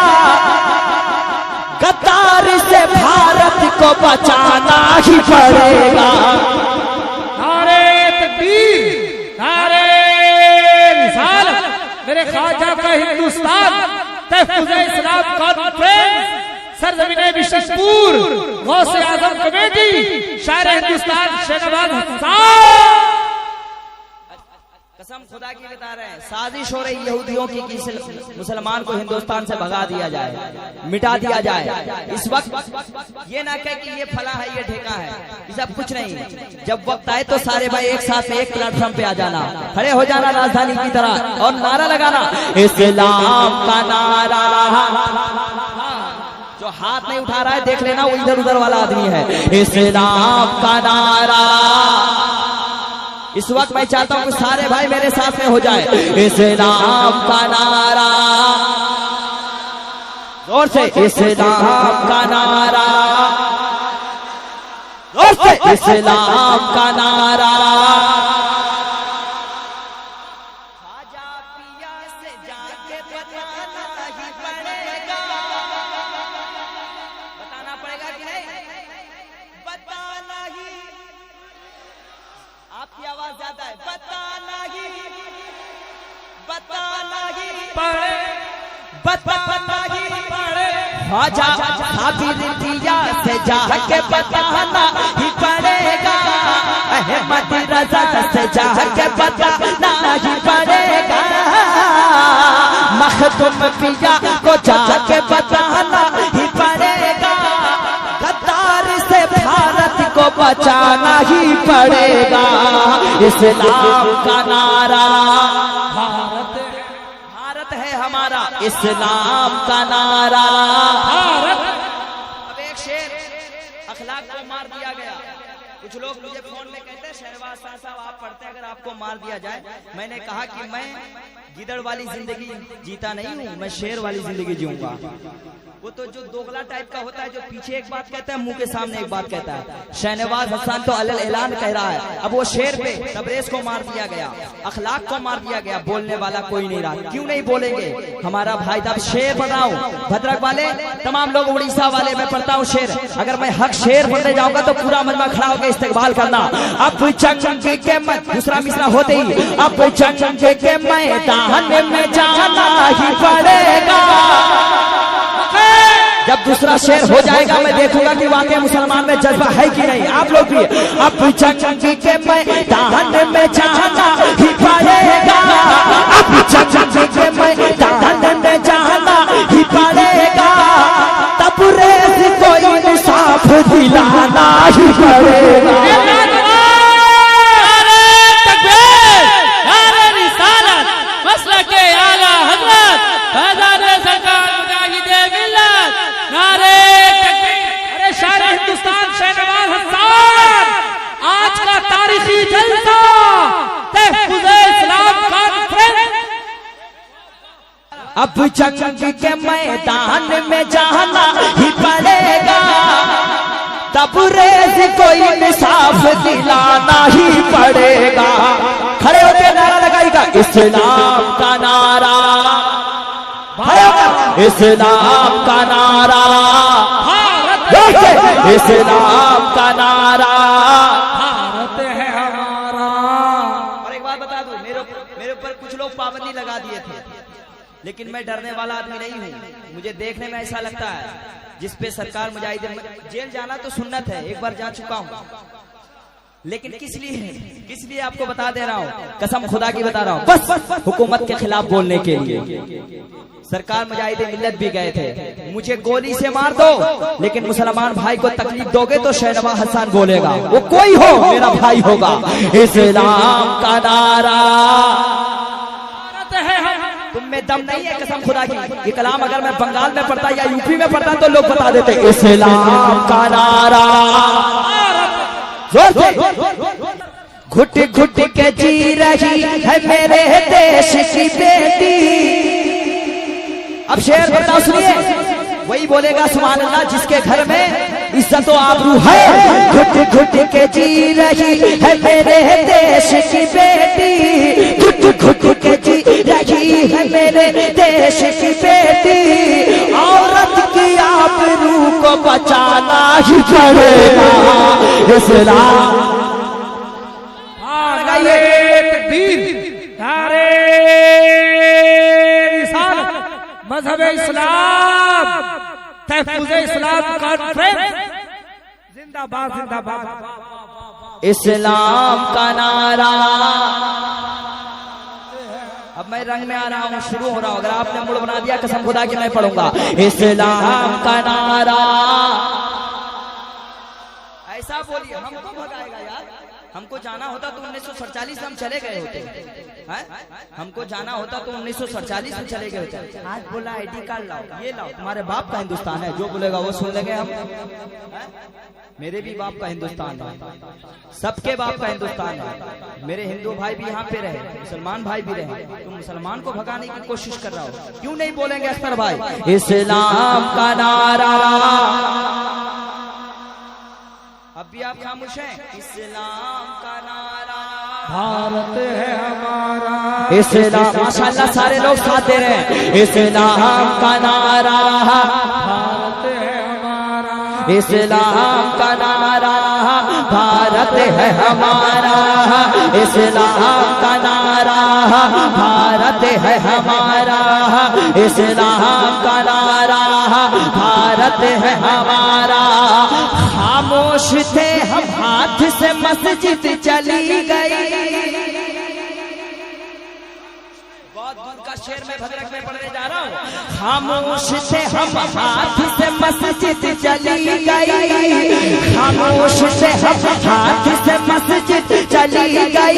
गद्दार से भारत को बचाना ही पड़ेगा। नारे तकबीर, नारे रिसालत, मेरे ख्वाजा का हिंदुस्तान, तहफ़्फ़ुज़ इस्लाम कॉन्फ्रेंस, सरज़मीने बिशनपुर, गौसे आज़म कमेटी, शायर हिंदुस्तान शहनवाज हसन। कसम खुदा की बता रहे हैं, साजिश हो रही यहूदियों की कि मुसलमान को हिंदुस्तान से भगा दिया जाए, मिटा दिया जाए। इस वक्त ये ना कहे कि ये फला है, ये ठेका है, ये सब कुछ नहीं। जब वक्त आए तो सारे भाई एक साथ में एक प्लेटफॉर्म पे आ जाना, खड़े हो जाना राजधानी की तरह और नारा लगाना, इस्लाम का नारा। जो हाथ नहीं उठा रहा है देख लेना, वो इधर उधर वाला आदमी है, इस्लाम का नारा। इस वक्त मैं चाहता हूं कि सारे भाई मेरे साथ में हो जाए, इस्लाम का नारा, जोर से इस्लाम का नारा, जोर से इस्लाम का नारा। ख्वाजा पिया से जाके बताना ही पड़ेगा, बताना पड़ेगा कि नहीं, बताना ही, आपकी आवाज ज्यादा है, बताना ही, बताना ही पड़े, बताना ही पड़े, ख्वाजा साबिरिया से जाके बताना ही पड़ेगा, अहमद रज़ा से जाके बताना ही पड़ेगा, मखदूम पिया को जाके बताना ही पड़ेगा, गद्दार से भारत को बचाना ही पड़ेगा, इस्लाम का नारा, भारत है हमारा, इस्लाम का नारा, भारत। अब एक शेर, अखलाक को मार दिया गया। कुछ लोग मुझे फोन में कहते हैं शहरवाज साहब आप पढ़ते हैं, अगर आपको मार दिया जाए। मैंने कहा कि मैं गिदड़ वाली जिंदगी जीता नहीं हूँ, मैं शेर वाली जिंदगी जीऊंगा। वो तो जो दोगला टाइप का होता है, जो पीछे एक बात कहता है मुंह के सामने एक बात कहता है। शहनवाज हसन तो अलल ऐलान कह रहा है, अब वो शेर पे तबरेज को मार दिया गया, अखलाक को मार दिया गया, बोलने वाला कोई नहीं रहा। क्यों नहीं बोलेंगे? हमारा भाई था। शेर पढ़ रहा हूँ, भद्रक वाले तमाम लोग, उड़ीसा वाले, मैं पढ़ता हूँ शेर। अगर मैं हक शेर पढ़ने जाऊंगा तो पूरा मजमा खड़ा होकर इस्तेकबाल करना। अब चंगे के दूसरा मिसरा होते ही, अब चंगे के मैदान में जाना ही पड़ेगा। जब दूसरा शेर हो जाएगा मैं देखूंगा कि वाकई मुसलमान में जज्बा है कि नहीं। आप लोग भी अब चंगी के मैदान में जाना ही पड़ेगा, अब चंगी के मैदान में जाना ही पड़ेगा, तबरेज को इंसाफ दिलाना ही पड़ेगा। अब जंग के मैदान में जाना ही पड़ेगा, तबरेज कोई इंसाफ दिलाना ही पड़ेगा। खड़े होकर नारा लगाएगा इस्लाम का नारा, इस्लाम का नारा, इस्लाम का नारा, भारत है हमारा। और एक बात बता दूं, मेरे ऊपर कुछ लोग पाबंदी लगा दिए थे, लेकिन मैं डरने वाला आदमी नहीं हूँ। मुझे देखने में ऐसा लगता है जिस पे सरकार मुजाहिदीन, जेल जाना तो सुन्नत है, एक बार जा चुका हूँ, लेकिन किस लिए आपको बता दे रहा हूँ, कसम खुदा की बता रहा हूँ, बस हुकूमत के खिलाफ बोलने के लिए। सरकार मुजाहिदीन मिल्लत भी गए थे, मुझे गोली से मार दो लेकिन मुसलमान भाई को तकलीफ दोगे तो शहनवाज हसन बोलेगा, वो कोई हो मेरा भाई होगा। इस्लाम का नारा, तुम में दम नहीं है कसम खुदा की। ये कलाम अगर मैं बंगाल में पढ़ता या यूपी में पढ़ता तो लोग बता देते इस्लाम का नारा। घुट घुट के जी रही है मेरे देश की बेटी। अब शेर बताओ सुनिए, वही बोलेगा सुभान अल्लाह जिसके घर में इज्जत व आबरू है। घुट घुट के जी रही है मेरे देश की बेटी, घुट घुट के जी रही है मेरे देश की बेटी। औरत की आबरू को बचाना ही पड़ेगा। इस्लाम मजहब इस्लाम, तहफ़्फ़ुज़ इस्लाम कॉन्फ्रेंस जिंदाबाद जिंदाबाद। इस्लाम का नारा। अब मैं रंग में आ रहा हूँ, शुरू हो रहा हूँ, अगर आपने मूड बना दिया कसम खुदा की मैं पढ़ूंगा इस्लाम का नारा। ऐसा बोलिए, हमको भगाएगा यार। हमको जाना होता तो 1947 में हम चले गए होते हैं, हमको जाना होता तो 1947 में चले गए होते। आज बोला आईडी कार्ड लाओ, ये लाओ, तुम्हारे बाप का हिंदुस्तान है, जो बोलेगा वो सुन लेंगे हम। मेरे भी बाप का हिंदुस्तान है, सबके बाप का हिंदुस्तान है। मेरे हिंदू भाई भी यहाँ पे रहे, मुसलमान भाई भी रहे, तुम मुसलमान को भगाने की कोशिश कर रहा हो, क्यों नहीं बोलेंगे अख्तर भाई इस्लाम का नारा। अब भी आप खामोश हैं। इस्लाम का नारा, भारत है हमारा। इस्लाम, माशाअल्लाह सारे लोग साथ दे रहे हैं। इस्लाम का नारा, भारत है हमारा। इस्लाम का नारा, भारत है हमारा। इस्लाम का नारा, भारत है हमारा। इस्लाम का नारा, भारत है हमारा। खामोश थे हम, हाथ से मस्जिद चली गई। बहुत दूर का शेर में भद्रक में पढ़ने जा रहा हूँ। खामोश थे हम, हाथ से मस्जिद चली गई। खामोश थे हम, हाथ से मस्जिद चली गई।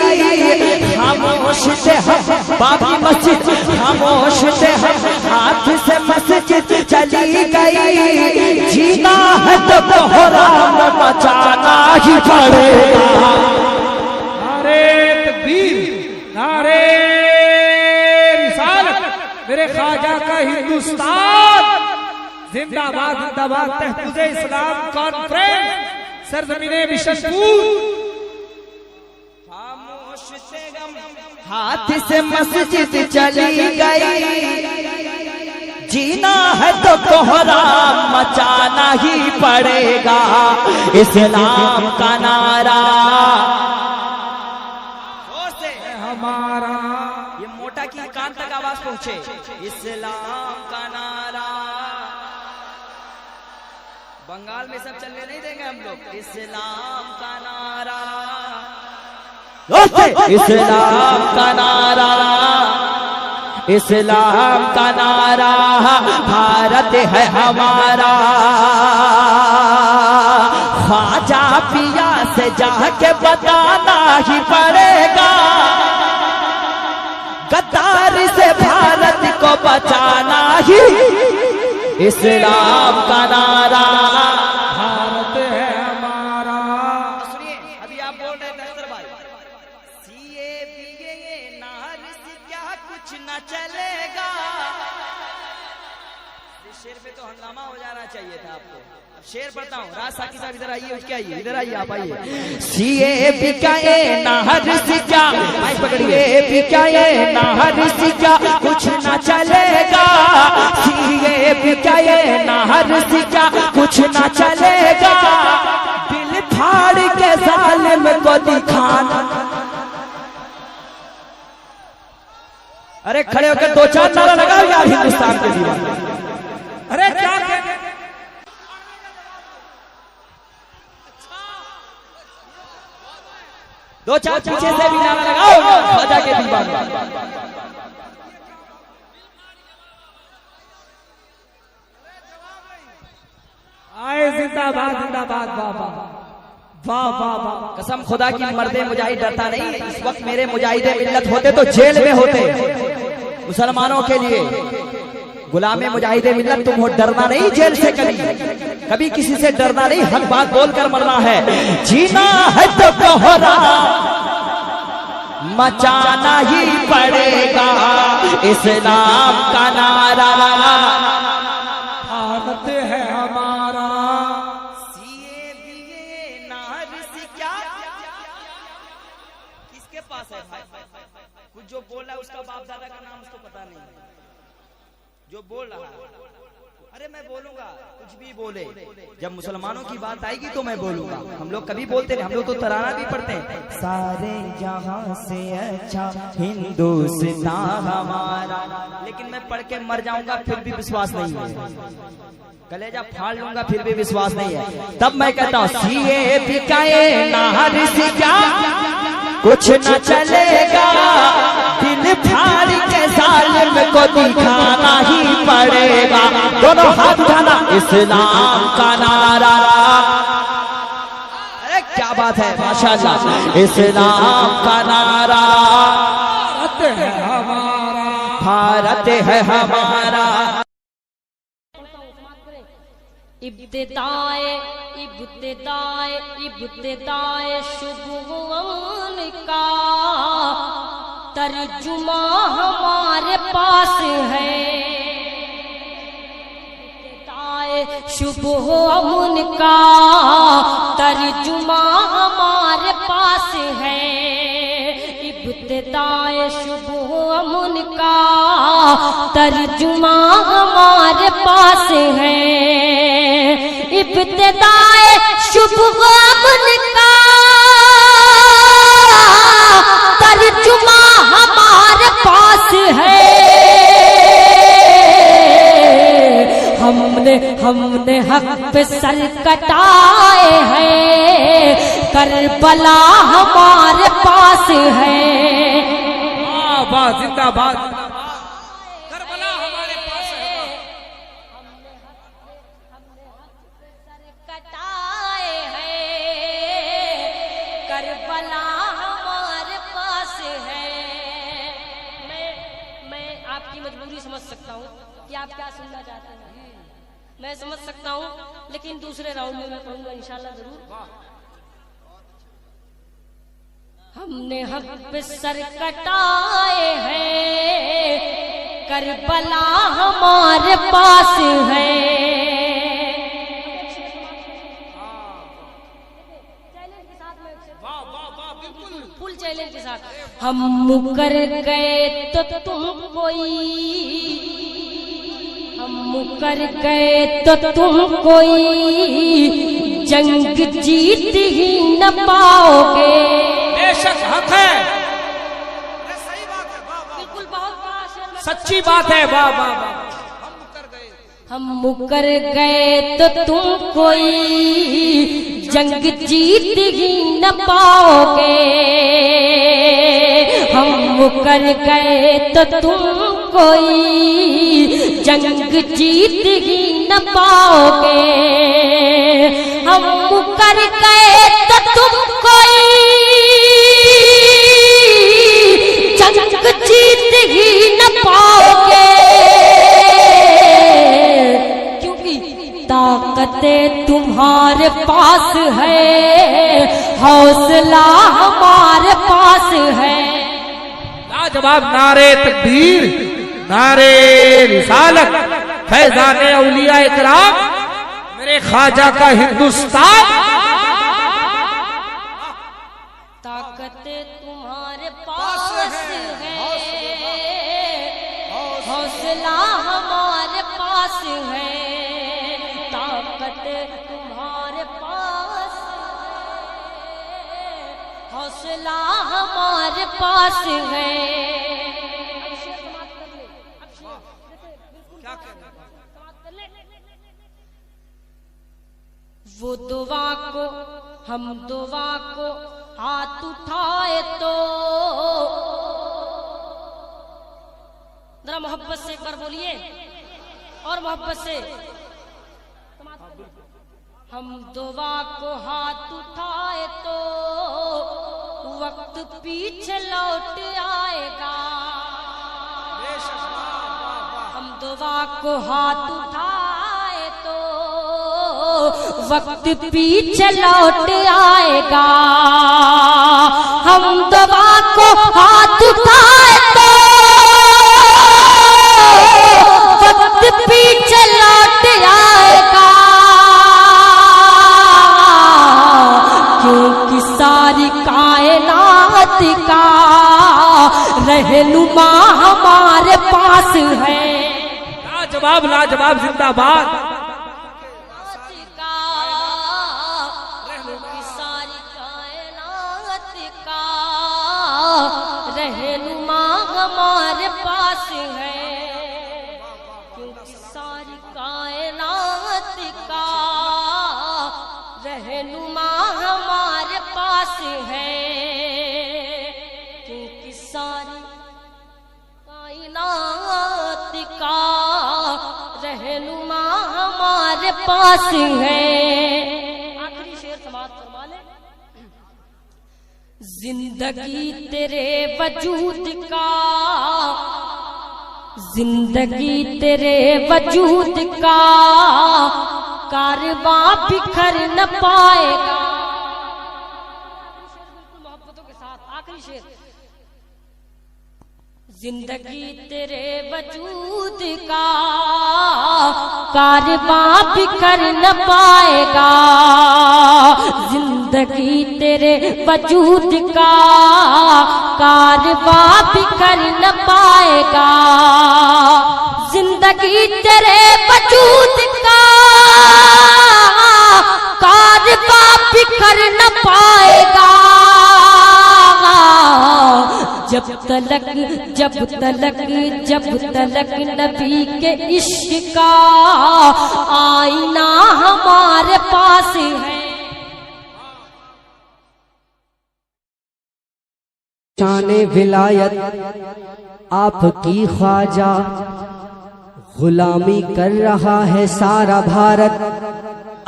खामोश थे हम, बाबी मस्जिद। खामोश थे हम, हाथ से मस्जिद चली गई। जीना है तो कोहराम मचाना ही पड़ेगा। नारे तकबीर, नारे रिसालत, मेरे ख्वाजा का हिंदुस्तान जिंदाबाद जिंदाबाद। तहफ़्फ़ुज़ इस्लाम कॉन्फ्रेंस सरज़मीने बिशनपुर। हाथ से मस्जिद चली गई। जीना है तो कोहराम मचाना ही पड़ेगा। इस्लाम का नारा हमारा। ये मोटा की कान तक आवाज पहुंचे। इस्लाम का नारा, बंगाल में सब चलने नहीं देंगे हम लोग। इस्लाम का नारा, इस्लाम का नारा, इस्लाम का नारा, भारत है हमारा। ख्वाजा पिया से जाके बताना ही पड़ेगा। गद्दारी से भारत को बचाना ही इस्लाम का नारा। भारत है हमारा। सुनिए, अभी आप बोल रहे थे अख्तर भाई, सीए बीए नार से क्या कुछ न चलेगा। शेर पे तो हंगामा हो जाना चाहिए था आपको। अब शेर पढ़ता हूँ। राज साकी साहब इधर आइए, उसके आइए, इधर आइए, आप आइए। सीए बिकाए नाहर सिक्का, माइक पकड़िए। बिकाए नाहर सिक्का कुछ ना चलेगा, सीए बिकाए नाहर सिक्का कुछ ना चलेगा, दिल फाड़ के जालिम को दिखाना। अरे खड़े होकर दो चार नारा लगाओ यार हिंदुस्तान के दीवाने। अरे क्या कहते दो चार पीछे से भी नारा लगाओ ख्वाजा के दीवाने। आए जिंदाबाद जिंदाबाद, वाह वाह वाह वाह वाह। कसम खुदा की मर्दे मुजाहिद डरता नहीं। इस वक्त मेरे मुजाहिदे मिल्लत होते तो जेल में होते। मुसलमानों के लिए गुलामे मुजाहिदे मिल्लत, तुम हो डरना नहीं जेल से, कभी कभी किसी से डरना नहीं, हक बात बोलकर मरना है। जीना है तो कोहरा मचाना ही पड़ेगा, इस्लाम का नारा भारत है हमारा। सीए बीए नार से क्या किसके पास है भाई? कुछ जो बोल रहा है उसका बाप दादा का नाम उसको पता नहीं है। जो बोल रहा है, अरे मैं बोलूंगा, कुछ भी बोले, जब मुसलमानों की बात आएगी तो मैं बोलूंगा। हम लोग कभी बोलते नहीं, हम लोग तो तराना भी पढ़ते हैं। सारे जहां से अच्छा हिंदुस्तान हमारा, लेकिन मैं पढ़ के मर जाऊंगा फिर भी विश्वास नहीं है, कलेजा फाड़ लूंगा फिर भी विश्वास नहीं है। तब मैं कहता हूँ सीए बिकाए नाहर से क्या कुछ न चलेगा, दिल फाड़ के जालिम को दिखाना ही पड़ेगा। दोनों हाथ उठाना, इस्लाम का नारा। अरे क्या बात है, माशाअल्लाह। इस्लाम का नारा, भारत है हमारा, भारत है हमारा। इब्तिदाए इब्तिदाए इब्तिदाए शुभवन का तर्जुमा हमारे पास है, इब्तिदाए शुभवन का तर्जुमा हमारे पास है, इब्तिदाए शुभवन का तर्जुमा हमारे पास है, इब्तिदाए शुभवन का तर्जुमा हमारे पास है। हमने हक पे सर कटाए हैं, करबला हमारे पास है। वाह वाह जिंदाबाद, करबला हमारे पास है। कटाए हैं, करबला हमारे पास है। मैं आपकी मजबूरी समझ सकता हूँ कि आप क्या सुनना चाहते हैं, मैं समझ सकता हूँ, लेकिन दूसरे राउंड में मैं कहूँगा इंशाल्लाह जरूर। हमने हक पे सर कटाए हैं, करबला हमारे पास है। फुल चैलेंज के साथ हम मुकर गए तो तुम कोई, हम मुकर गए तो तुम कोई जंग जीत ही न पाओगे। बेशक हक है, सही बात है, बिल्कुल बहुत सच्ची बात है। वाह वाह वाह। हम मुकर गए तो तुम कोई जंग जीत ही न पाओगे, हम मुकर गए तो तुम कोई जंग जीत ही न पाओगे, हम मुकर गए तो तुम कोई जंग जीत ही न पाओगे, ताकतें तुम्हारे पास है, हौसला हमारे पास है। लाजवाब नारे तकबीर, नारे रिसालत, फैजाने औलिया इकराम मेरे ख्वाजा का हिंदुस्तान। ताकत तुम्हारे पास है, हौसला हमारे पास है। ताकत तुम्हारे पास है, हौसला हमारे पास है। वो दुआ को हम दुआ को हाथ उठाए तो जरा मोहब्बत से एक बार बोलिए और मोहब्बत से। हम दुआ को हाथ उठाए तो वक्त पीछे लौट आएगा। हम दुआ को हाथ उठाए तो वक्त पीछे लौट आएगा। हम दुआ को हाथ उठाए तो वक्त पीछे लौट आएगा। क्योंकि सारी कायनात का रहनुमा हमारे पास है। लाजवाब लाजवाब जिंदाबाद। सारी कायनात का रहनुमा हमारे पास है। क्योंकि सारी कायनात का रहनुमा हमारे पास है। क्योंकि सारी कायनात का रहनुमा हमारे पास है। आखिरी शेर समाप्त फरमा ले। जिंदगी तेरे वजूद का, जिंदगी तेरे वजूद का कारवां बिखर न पाएगा। मोहब्बतों के साथ आखिरी शेर। जिंदगी तेरे वजूद का कारवां बिखर न पाएगा। जिंदगी तेरे वजूद का कारवां बिखर न पाएगा। जिंदगी तेरे वजूद का कारवां बिखर न पाएगा। जब तलक नबी के इश्क का आईना हमारे पास है। शाने विलायत आपकी ख्वाजा, गुलामी कर रहा है सारा भारत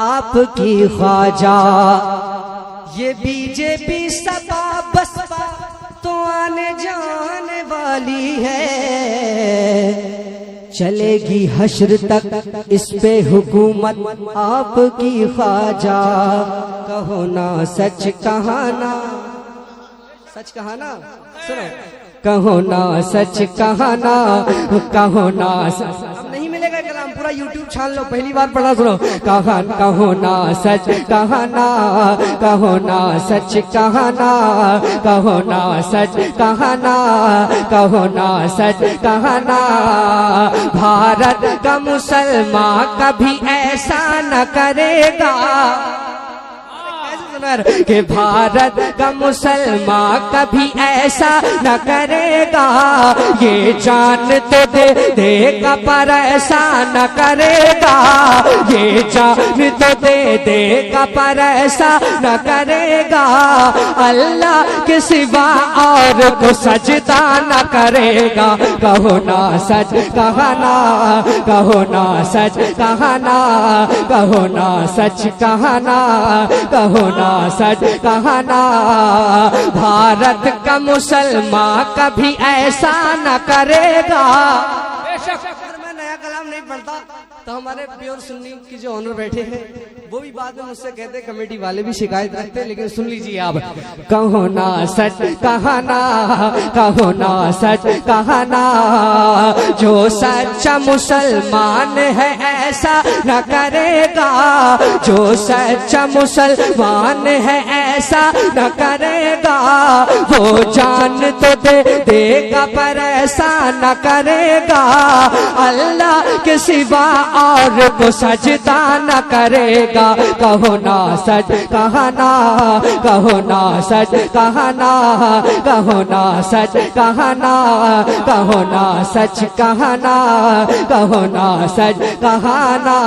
आपकी ख्वाजा। ये बीजेपी सपा बसपा तो आने जाने वाली है, चलेगी हश्र तक इस पे हुकूमत आपकी ख्वाजा। कहो ना सच कहाना, सच कहाना सुनो, कहो ना सच कहाना, कहो ना नहीं मिलेगा कलाम, पूरा यूट्यूब छान लो, पहली बार पढ़ा सुनो। कहो ना सच कहाना, कहो ना सच कहाना, कहो ना सच कहाना, कहो ना सच कहाना। भारत का मुसलमान कभी ऐसा न करेगा कि भारत का मुसलमान कभी ऐसा न करेगा। ये जान तो दे देगा पर ऐसा न करेगा। ये जान तो दे देगा पर ऐसा न करेगा। अल्लाह के सिवा और को सजदा न करेगा। कहो ना सच कहाना, कहो ना सच कहाना, कहो ना सच कहाना, कहो ना सच कहाना। भारत का मुसलमान कभी ऐसा न करेगा। मैं नया कलाम नहीं पढ़ता तो हमारे प्योर सुन्नी की जो ऑनर बैठे हैं वो भी बाद में मुझसे कहते, कमेटी वाले भी शिकायत रखते, लेकिन सुन लीजिए आप। कहो ना सच कहना, कहो ना सच कहना, जो सच्चा मुसलमान है ऐसा न करेगा, जो सच्चा मुसलमान है ऐसा न करेगा, वो जान तो दे देगा पर ऐसा न करेगा, अल्लाह के सिवा और को सजदा न करेगा। कहो ना सच कहना, कहो ना सच कहना, कहो ना सच कहना, कहो ना सच कहना, कहो ना सच कहना।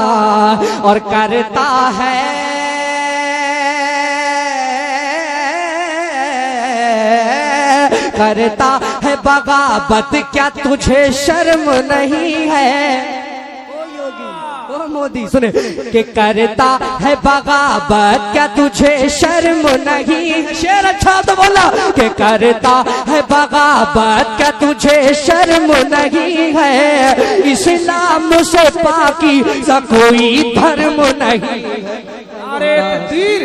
और करता है करता है बगावत, क्या तुझे शर्म नहीं है? ओ मोदी सुने कि करता है बगावत, क्या तुझे शर्म नहीं है? शेर अच्छा तो बोला कि करता है बगावत, क्या तुझे शर्म नहीं है? इस्लाम से पाकी सा कोई धर्म नहीं है। नारे तकबीर,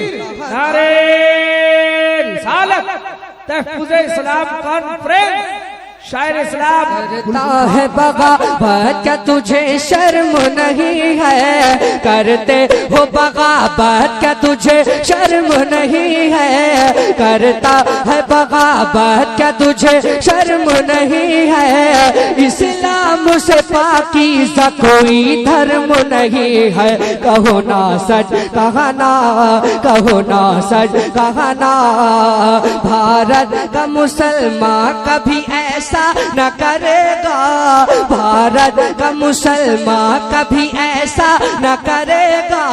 नारे रिसालत, तहफ़्फ़ुज़ इस्लाम कॉन्फ्रेंस, शायर इस्लाम। करता है बगावत, क्या तुझे शर्म नहीं है? करते हो बगावत, क्या तुझे शर्म नहीं है? करता है बगावत, क्या तुझे शर्म नहीं है? इस्लाम से पाकीज़ा कोई धर्म नहीं है। कहो ना सच कहना, कहो ना सच कहना, भारत का मुसलमान कभी ऐसा न करेगा, भारत का मुसलमान कभी ऐसा न करेगा,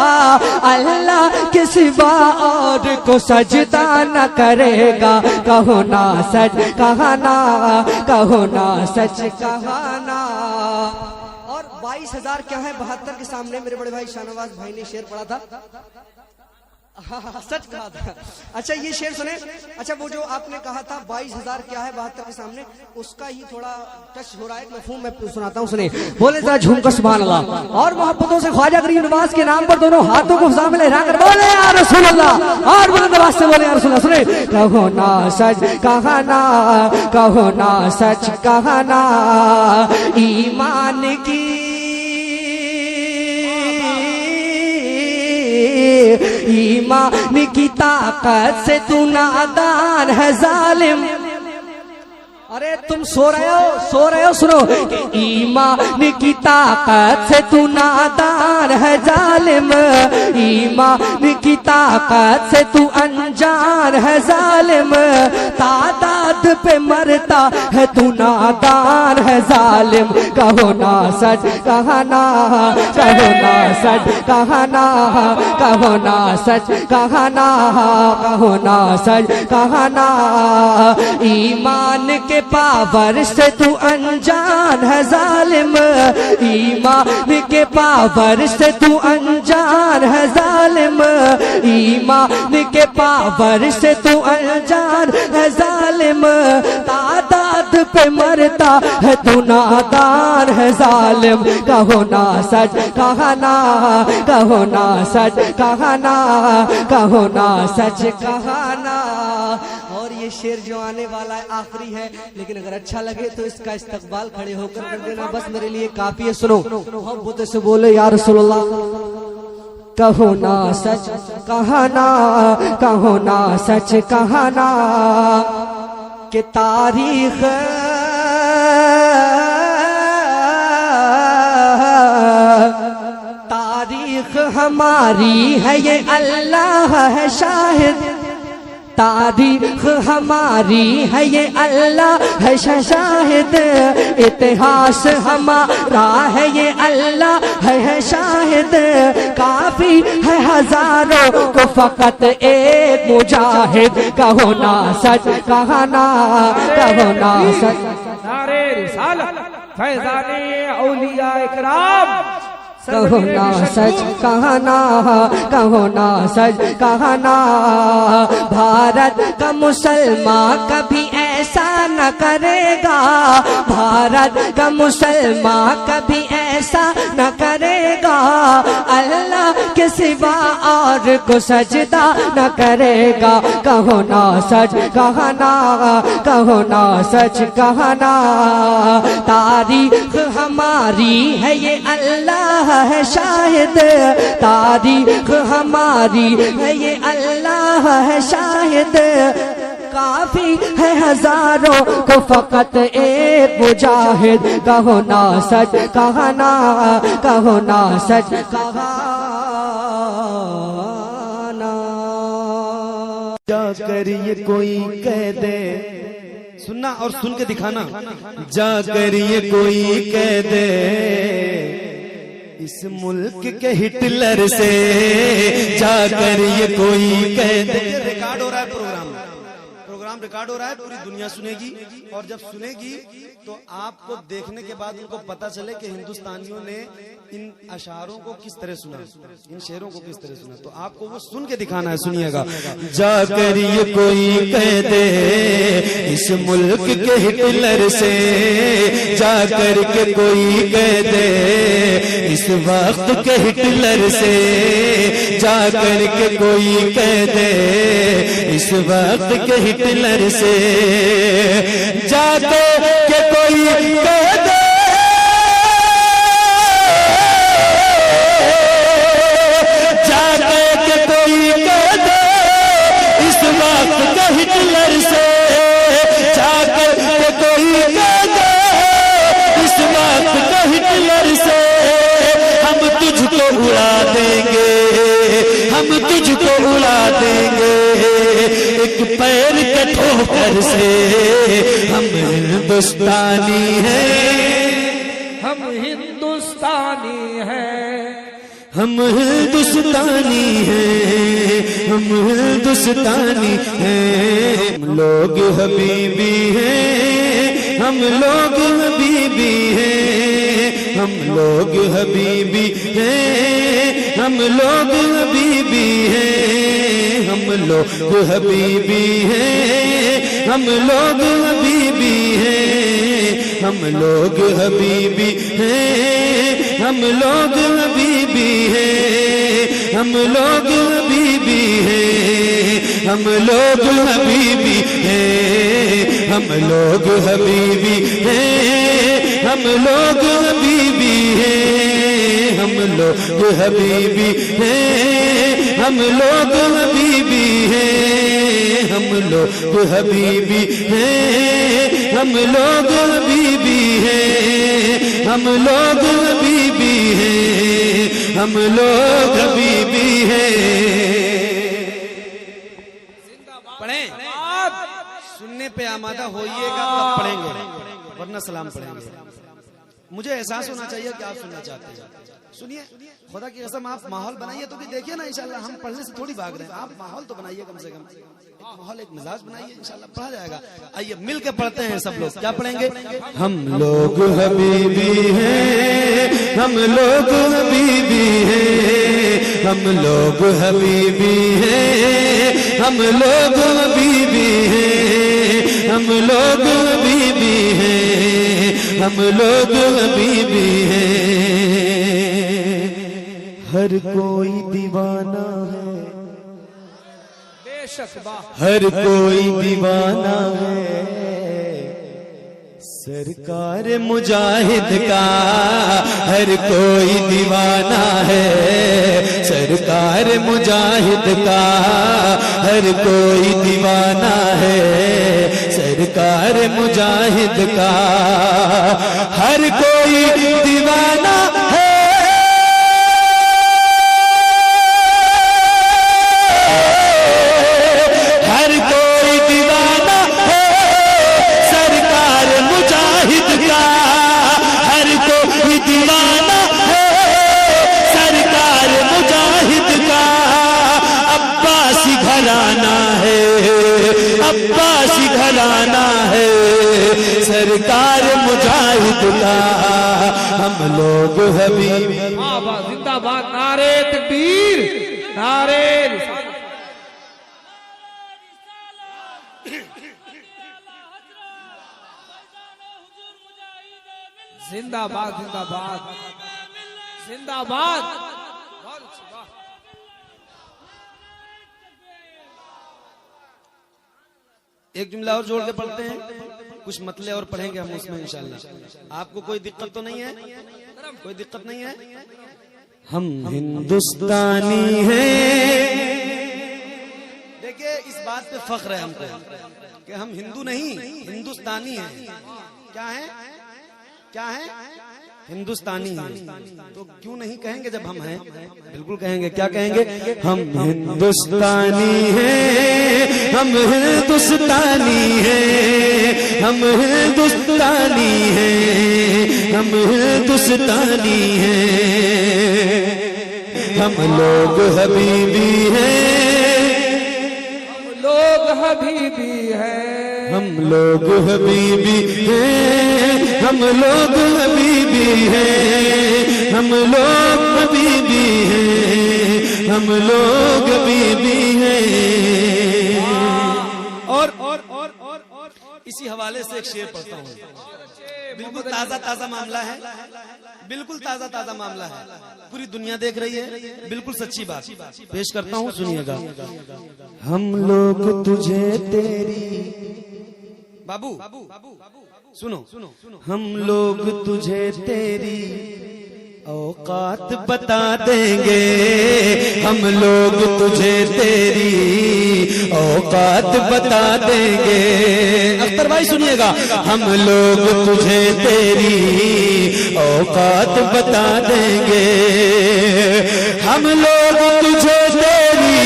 अल्लाह के सिवा और को सजदा न करेगा। कहो ना सच कहना, कहो ना सच कहना। और 22,000 क्या है 72 के सामने मेरे बड़े भाई शाहनवाज भाई ने शेर पढ़ा था। हाँ, सच कहा था। अच्छा ये शेर सुने। अच्छा वो जो आपने कहा था 22,000 क्या है 72 के सामने, उसका ही थोड़ा टच हो रहा है, मफ़हूम मैं सुनाता हूँ, सुने। बोले जरा झूमकर सुभान अल्लाह। और मोहब्बतों से ख्वाजा गरीब नवाज के नाम पर दोनों हाथों को सामने लहरा कर बोले या रसूल अल्लाह, और बुलंद आवाज से बोले या रसूल अल्लाह। सुने। कहो ना सच कहना, कहो ना सच कहना, ईमान की ईमान की ताकत से तू नादान है जालिम। अरे तुम सो रहे हो सुनो कि ईमान की ताकत से तू नादान है जालिम, ईमान की ताकत से तू अनजान है जालिम, तादाद पे मरता है तू नादान है जालिम। कहो ना सच कहना, कहो ना सच कहना, कहो ना सच कहना, कहो ना सच कहना, ईमान के पावर से तू अनजान है जालिम, ईमान के पावर से तू अनजान है जालिम, ईमान के पावर से तू अनजान है जालिम, तादाद पे मरता है तू नादान है जालिम। कहो ना सच कहना, कहो ना सच कहना, कहो ना सच कहना। और ये शेर जो आने वाला है आखिरी है, लेकिन अगर अच्छा लगे तो इसका इस्तकबाल खड़े होकर कर देना, बस मेरे लिए काफी है। सुनो मोहब्बत से बोले या रसूलुल्लाह। कहो ना सच कहना, कहो ना सच कहना, कि तारीख तारीख हमारी है ये अल्लाह है शाहिद, तारीख हमारी है ये अल्लाह है शाहिद, इतिहास हमारा है ये अल्लाह है शाहिद, काफी है हजारों को फकत एक मुजाहिद। कहो ना सच कहना, कहो ना सच। नारे रिसालत, फैज़ाने औलिया इकराम। कहो ना सच कहना, कहो ना सच कहना, भारत का मुसलमान कभी ऐसा न करेगा, भारत का मुसलमान कभी ऐसा ऐसा न करेगा, अल्लाह के सिवा और को सजदा न करेगा। कहो ना सच कहना, कहो ना सच कहना, तारीख हमारी है ये अल्लाह है शाहिद, तारीख हमारी है ये अल्लाह है शाहिद। काफी है हजारों को फकत एक मुजाहिद। कहो ना सच कहना, कहो ना सच कहना। जाकर ये कोई कह दे, सुनना और सुन के दिखाना, जाकर ये कोई कह दे इस मुल्क के हिटलर से, जाकर ये कोई कह दे। रिकॉर्ड हो रहा है प्रोग्राम रिकॉर्ड हो रहा है, पूरी दुनिया सुनेगी। और जब सुनेगी तो आपको देखने के बाद उनको पता चले कि हिंदुस्तानियों ने इन अशारों को किस तरह सुना, इन शेरों को किस तरह सुना। तो आपको वो सुन के दिखाना है, सुनिएगा। जाकर ये कोई कह दे इस मुल्क के हिटलर से, जाकर के कोई कह दे इस वक्त के हिटलर से, जाकर के कोई कह दे इस वक्त के हिटलर से, जाकर के कोई कह दे, जाकर के कोई कह दे इस वक्त के हिटलर से, जाकर के कोई कह दे इस वक्त के हिटलर से, हम तुझको उड़ा देंगे, हम तुझको उड़ा देंगे एक पैर के ठोकर से। हम हिंदुस्तानी हैं, हम हिंदुस्तानी हैं, हम हिंदुस्तानी हैं, हम हिंदुस्तानी हैं। हम लोग हबीबी हैं, हम लोग हबीबी हैं, हम लोग हबीबी हैं, हम लोग हबीबी हैं, हम लोग हबीबी हैं, हम लोग हबीबी हैं, हम लोग हबीबी हैं, हम लोग हबीबी हैं, हम लोग हबीबी हैं, हम लोग हबीबी हैं, हम लोग हबीबी हैं, हम लोग हबीबी हैं, हम लोग हबीबी हैं, हम लोग हबीबी हैं, हम लोग हबीबी हैं, हम लोग हबीबी हैं, हम लोग हबीबी हैं, हम लोग हबीबी हैं। पढ़ें, सुनने पे आमादा होइएगा तब पढ़ेंगे, वरना सलाम पढ़ेंगे। मुझे एहसास होना चाहिए कि आप सुनना चाहते हैं। सुनिए, खुदा की कसम आप माहौल बनाइए तो कि देखिए ना, इंशाल्लाह हम पढ़ने से थोड़ी भाग रहे हैं, आप माहौल तो बनाइए कम से कम, एक माहौल एक मिजाज बनाइए, इंशाल्लाह पढ़ा जाएगा। आइए मिल के पढ़ते हैं सब लोग। क्या पढ़ेंगे? हम लोग हबीबी हैं, हम लोग हबीबी हैं, हम लोग हबीबी हैं, हम लोग हबीबी हैं, हम लोग हबीबी हैं, हम लोग हबीबी हैं। हर कोई दीवाना है, बेशक हर कोई दीवाना है सरकार मुजाहिद का, हर कोई दीवाना है सरकार मुजाहिद का, हर कोई दीवाना है सरकार मुजाहिद का, हर कोई दीवाना है अब्बासी घराना है सरकार मुजाहिद का, हम लोग हबीब। जिंदाबाद, नारे तकबीर, नारे जिंदाबाद, जिंदाबाद। जिंदाबाद। एक जुमला और जोड़ के पढ़ते हैं, कुछ मतले और पढ़ेंगे हम उसमें इंशाल्लाह। आपको कोई दिक्कत तो नहीं है? कोई दिक्कत नहीं है? हम हिंदुस्तानी हैं। देखिए इस बात पे फख्र है हमको कि हम हिंदू नहीं हिंदुस्तानी हैं। क्या है? क्या है? हिंदुस्तानी हैं। तो क्यों नहीं कहेंगे जब हम हैं? बिल्कुल कहेंगे। क्या कहेंगे? हम हिंदुस्तानी हैं, हम हिंदुस्तानी हैं, हम हिंदुस्तानी हैं, हम हिंदुस्तानी हैं। हम लोग हबीबी हैं, लोग हबीबी है, हम लोग हबीबी हैं, हम लोग हबीबी हैं, हम लोग हबीबी हैं, हम लोग हबीबी हैं। और इसी हवाले से एक शेर पढ़ता हूँ। बिल्कुल ताजा ताजा मामला है, बिल्कुल ताजा ताजा मामला है, पूरी दुनिया देख रही है, बिल्कुल सच्ची बात पेश करता हूँ, सुनिएगा। हम लोग तुझे तेरी बाबू सुनो, हम लोग तुझे तेरी औकात बता देंगे, हम लोग तुझे तेरी औकात बता देंगे। अख्तर भाई सुनिएगा, हम लोग तुझे तेरी औकात बता देंगे, हम लोग तुझे तेरी,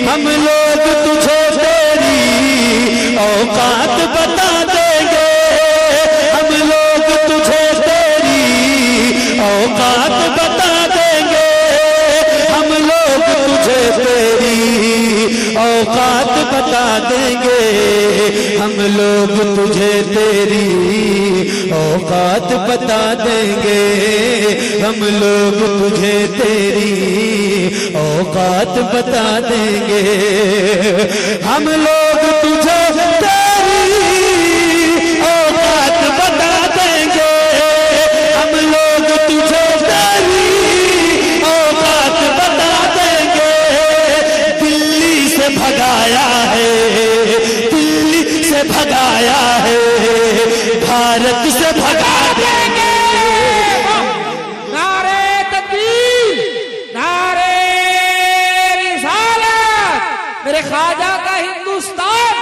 हम लोग तुझे तेरी औकात बता देंगे, हम लोग तुझे तेरी औकात बता देंगे, हम लोग तुझे तेरी औकात बता देंगे, हम लोग तुझे तेरी औकात बता देंगे, हम लोग तुझे तेरी औकात बता देंगे, हम लोग तुझे तेरी औकात बता देंगे, हम लोग तुझे तेरी औकात बता देंगे। दिल्ली से भगाया है, दिल्ली से भगाया है, भारत से भगा देंगे। नारे तकबीर, नारे रिसालत, मेरे ख्वाजा का हिंदुस्तान।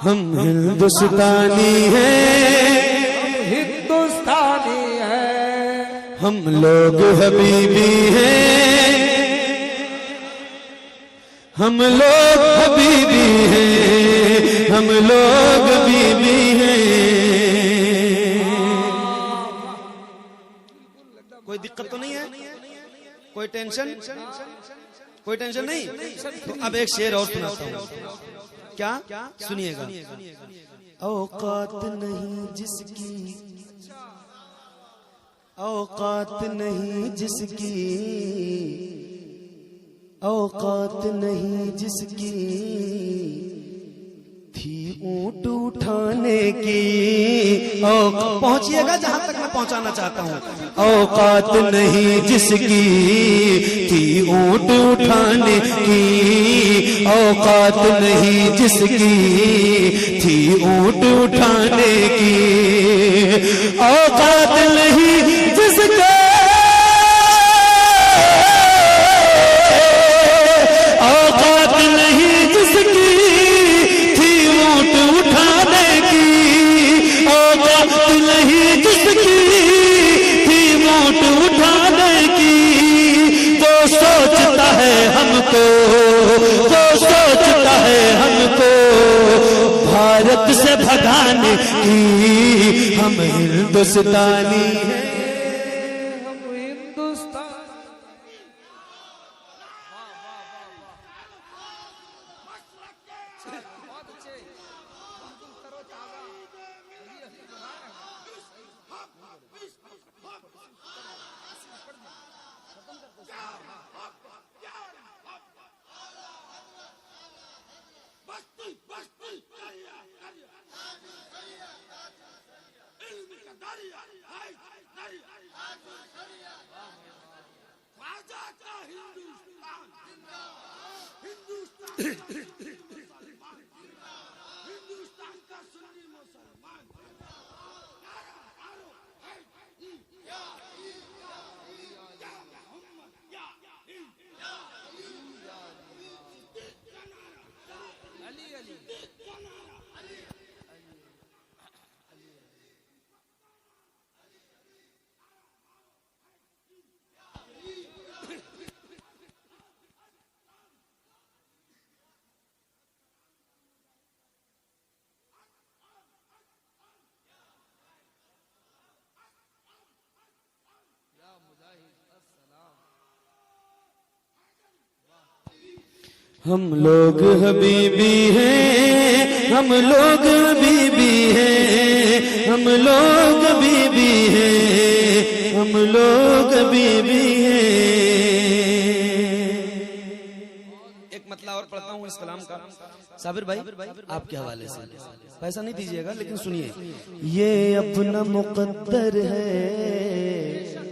हम हिंदुस्तानी हैं, हिंदुस्तानी है, हम लोग हबीबी हैं, हम लोग हबीबी हैं, हम लोग हबीबी हैं। कोई दिक्कत तो नहीं है? कोई टेंशन? कोई टेंशन नहीं? तो अब एक शेर और सुनाता हूँ। क्या? सुनिएगा। औकात नहीं जिसकी, औकात नहीं जिसकी, औकात नहीं जिसकी थी ऊंट उठाने की। पहुंचिएगा जहां तक मैं पहुंचाना चाहता हूं। औकात नहीं जिसकी थी ऊंट उठाने की, औकात नहीं जिसकी थी ऊंट उठाने की, औकात नहीं जिसके, औकात नहीं जिसकी थी ऊंट उठाने की, औकात नहीं जिसकी थी ऊंट उठाने की। जो सोचता है हमको, जो सोचता है हमको भारत से भगाने की, हम हिंदुस्तानी हैं, हम हिंदुस्तान। हम लोग हबीबी हैं, हम लोग हबीबी हैं, हम लोग हबीबी हैं, हम लोग हबीबी हैं। एक मतलब और पढ़ता हूँ इस कलाम का। साबिर भाई आपके हवाले से, पैसा नहीं दीजिएगा लेकिन सुनिए। ये अपना मुकद्दर है,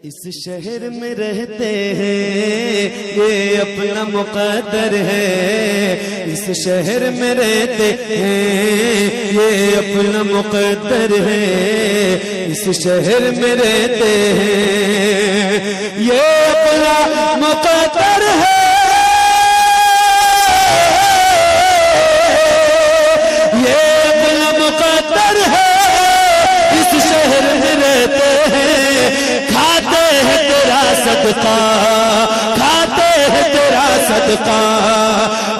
इस शहर में रहते हैं, ये अपना मुकद्दर है, इस शहर में रहते हैं, ये अपना मुकद्दर है, इस शहर में रहते हैं, ये अपना मुकद्दर है, ये अपना मुकद्दर है, इस शहर में रहते हैं, खाते हैं तेरा सदका, खाते हैं तेरा सदका,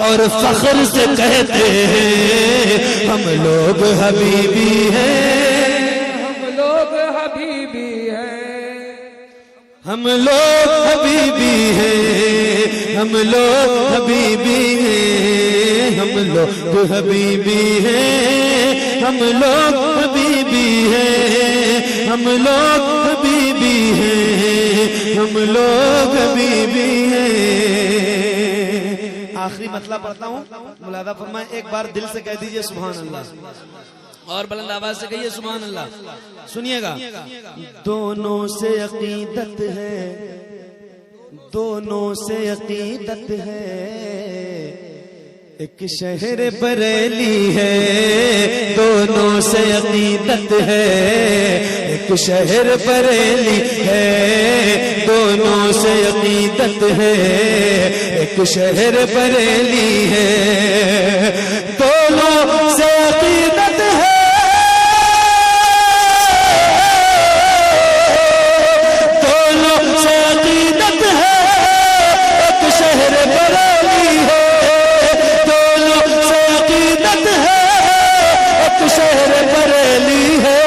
और फख्र से कहते हैं हम लोग हबीबी हैं, हम लोग हबीबी हैं, हम लोग हबीबी हैं, हम लोग हबीबी हैं, हम लोग हबीबी हैं, हम लोग हबीबी हैं, हम लोग हबीबी हैं, हम लोग हबीबी हैं। आखिरी मतलब पढ़ता हूँ, मुलादा फरमाए, एक बार दिल से कह दीजिए सुभान अल्लाह, और बुलंद आवाज से कहिए सुभान अल्लाह। सुनिएगा, दोनों से अकीदत है, दोनों से अकीदत है, एक शहर बरेली है, दोनों से अकीदत है, एक शहर बरेली है, दोनों से अकीदत है, एक शहर बरेली है, दोनों से अकीदत है, दोनों से अकीदत है, एक शहर बरेली है, दोनों से अकीदत है, एक शहर बरेली है,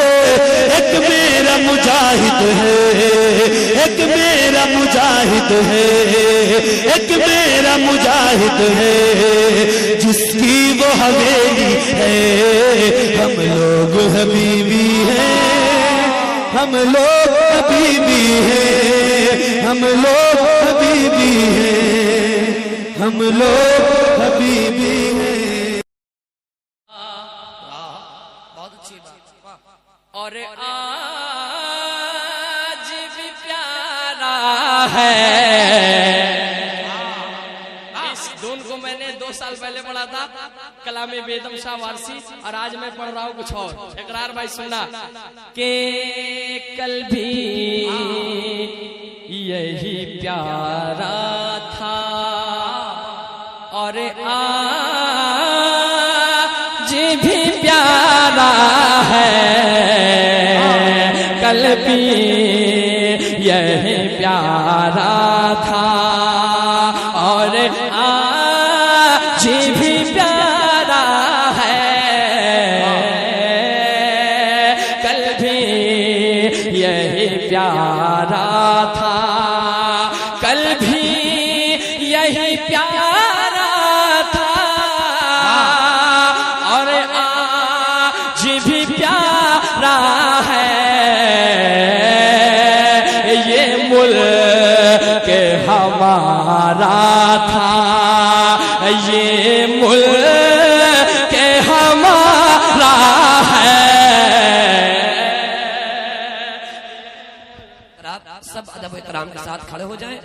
एक मेरा मुजाहिद है, एक मेरा मुजाहिद है, एक मेरा मुजाहिद है, जिसकी वो हवेली है, हम लोग हबीबी हैं, हम लोग हबीबी हैं, हम लोग हबीबी हैं, हम लोग हबीबी हैं। बहुत अच्छी बात। और आज भी प्यारा है, इस धुन को मैंने 2 साल पहले पढ़ा था कलामे बेदम शाह वारसी, और आज मैं पढ़ रहा हूँ कुछ और। इकरार भाई सुनना के कल भी यही प्यारा था, और आज भी प्यारा है, कल भी यही प्यारा था, और आज भी प्यारा है, कल भी यही प्यारा था, कल भी यही प्यारा था, और आज भी प्यारा है, ये मुल्क हमारा था, ये मुल्क हमारा है। सब अदब एहतराम के साथ खड़े हो जाएं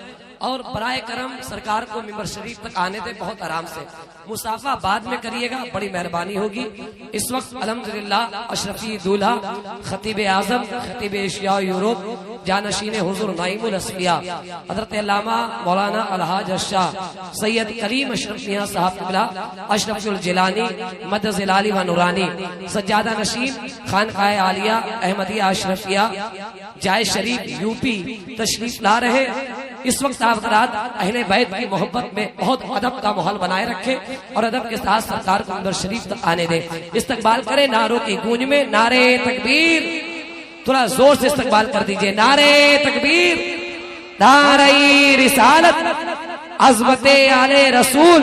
और बराए करम सरकार को मिंबर शरीफ तक आने दे बहुत आराम से। मुसाफा बाद में करिएगा, बड़ी मेहरबानी होगी। इस वक्त अल्हम्दुलिल्लाह अशरफी दूल्हा खतीब आजम खतीब एशिया यूरोप जानशीन हुजूर नाइमुल अस्फिया हजरत अल्लामा मौलाना अलहाज शाह सैयद करीम अशरफ मियां साहब किबला अशरफुल जिलानी मदद जिलाली व नूरानी सज्जादा नशीन खानकाए आलिया अहमदिया अशरफिया जाय शरीफ यूपी तशरीफ ला रहे। इस वक्त आप रात अहले बैत की मोहब्बत में बहुत अदब का माहौल बनाए रखे और अदब के साथ सरकार को मिंबर शरीफ तक आने दे। इस्तकबाल करें नारों की गूंज में, नारे तकबीर, थोड़ा जोर से इस्तकबाल कर दीजिए। नारे तकबीर, नारे रिसालत, अज़मते आले रसूल,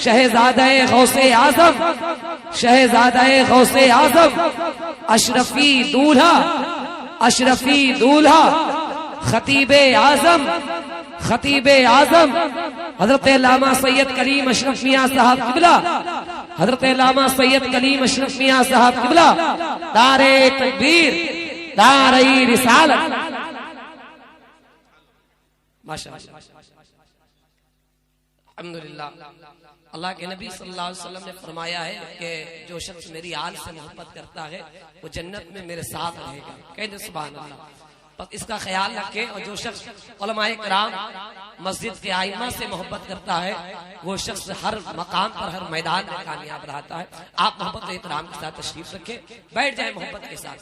शहजादे गौसे आजम, शहजादे गौसे आजम, अशरफी दूल्हा, अशरफी दूल्हा खतीबे आजम, खतीबे आजम हजरत अल्लामा सैयद करीम अशरफ मियां साहब किबला, हजरत अल्लामा सैयद करीम अशरफ मियां साहब किबला, नारे तकबीर, नारे रिसालत। माशाअल्लाह, अल्हम्दुलिल्लाह। अल्लाह के नबी सल्लल्लाहु अलैहि वसल्लम ने फरमाया है कि जो शख्स मेरी आल से मोहब्बत करता है वो जन्नत में मेरे साथ रहेगा। कहते सुभान अल्लाह। बस इसका ख्याल रखें। और जो शख्स उलमाए किराम मस्जिद के आइमा से मोहब्बत करता है वो शख्स हर मकाम पर हर मैदान में कामयाब रहता है। आप मोहब्बत और एहतराम के साथ तशरीफ रखें, बैठ जाए मोहब्बत के साथ।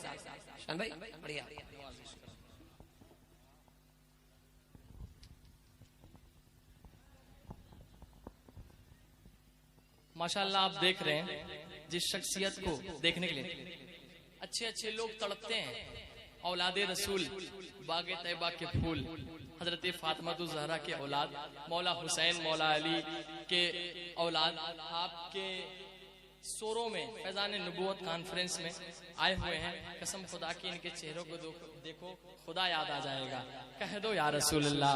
शान भाई बढ़िया। माशाअल्लाह आप देख रहे हैं जिस शख्सियत को देखने के लिए अच्छे अच्छे लोग तड़पते हैं। औलादे रसूल, बागे तैयबा के फूल, हजरत फातिमा ज़हरा के औलाद, मौला हुसैन मौला अली के औलाद आपके सोरों में फैजान नबूवत कॉन्फ्रेंस में आए हुए हैं। कसम खुदा की इनके चेहरों को देखो खुदा याद आ जाएगा। कह दो या रसूल अल्लाह,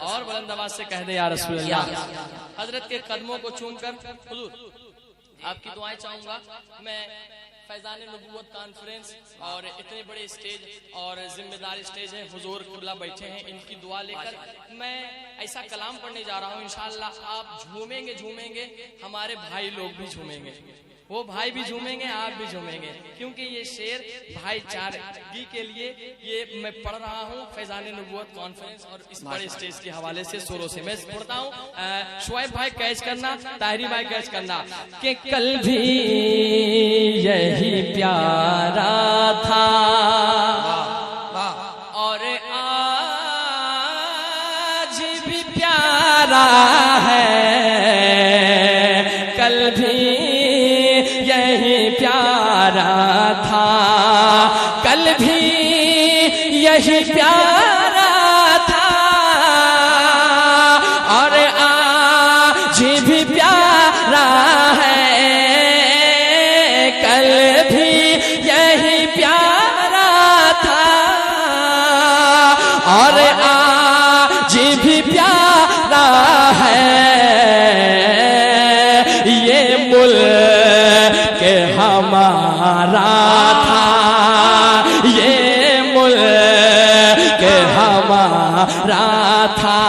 और बुलंद आवाज से कह दे या रसूल अल्लाह। हजरत के कदमों को चूमकर हुजूर आपकी दुआएं चाहूंगा। मैं फैजान नबूवत कॉन्फ्रेंस और इतने बड़े स्टेज और जिम्मेदार स्टेज है, हुजूर किबला बैठे हैं, इनकी दुआ लेकर मैं ऐसा कलाम पढ़ने जा रहा हूँ। इंशाअल्लाह आप झूमेंगे झूमेंगे, हमारे भाई लोग भी झूमेंगे, वो भाई भी झूमेंगे, आप भी झूमेंगे, क्योंकि ये शेर भाईचारगी के लिए ये मैं पढ़ रहा हूँ फैजान नबूवत कॉन्फ्रेंस और इस बड़े स्टेज के हवाले से सुरों से मैं पढ़ता हूँ। शुएब भाई कैच करना, ताहिरी भाई कैच करना। कि कल भी यही प्यारा था और आज भी प्यारा है, कल भी यही प्यारा था, कल भी यही प्यारा था और आज भी प्यारा है, कल भी यही प्यारा था और आज भी प्यारा है। ये मुल्क हमारा था, ये मुल्क हमारा था,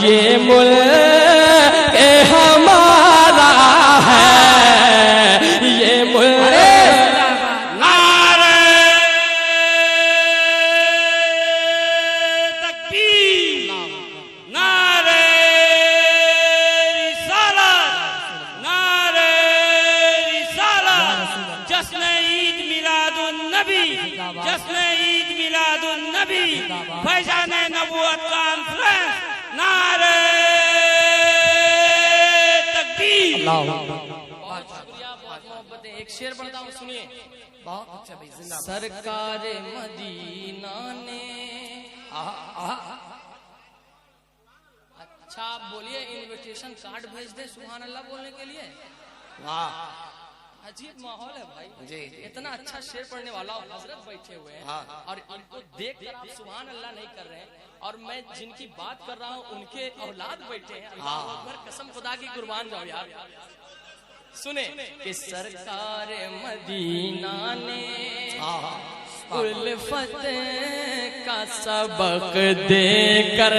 ये मुल्क हमारा है, ये मुल्क। नारे तकबीर, नारे रिसालत, नारे रिसालत। जश्न ईद मिलादुन नबी, जश्न ईद मिलादुन नबी, फैजान नबूवत कॉन्फ्रेंस, नारे तकबीर। बहुत शुक्रिया, बहुत मोहब्बतें। एक शेर पढ़ता हूँ, सुनिए। बहुत अच्छा भाई, जिंदाबाद। सरकार मदीना ने अच्छा आप बोलिए, इनविटेशन कार्ड भेज दे सुभान अल्लाह बोलने के लिए। वाह, अजीब माहौल है भाई जी। इतना अच्छा शेर पढ़ने वाला हजरत बैठे हुए हैं और इनको देख कर आप सुभान अल्लाह नहीं कर रहे हैं। और मैं जिनकी बात कर रहा हूँ उनके औलाद बैठे हैं। अल्लाह अकबर, कसम खुदा की कुर्बान जाओ यार। सुने कि सरकार मदीना ने उल्फत का सबक देकर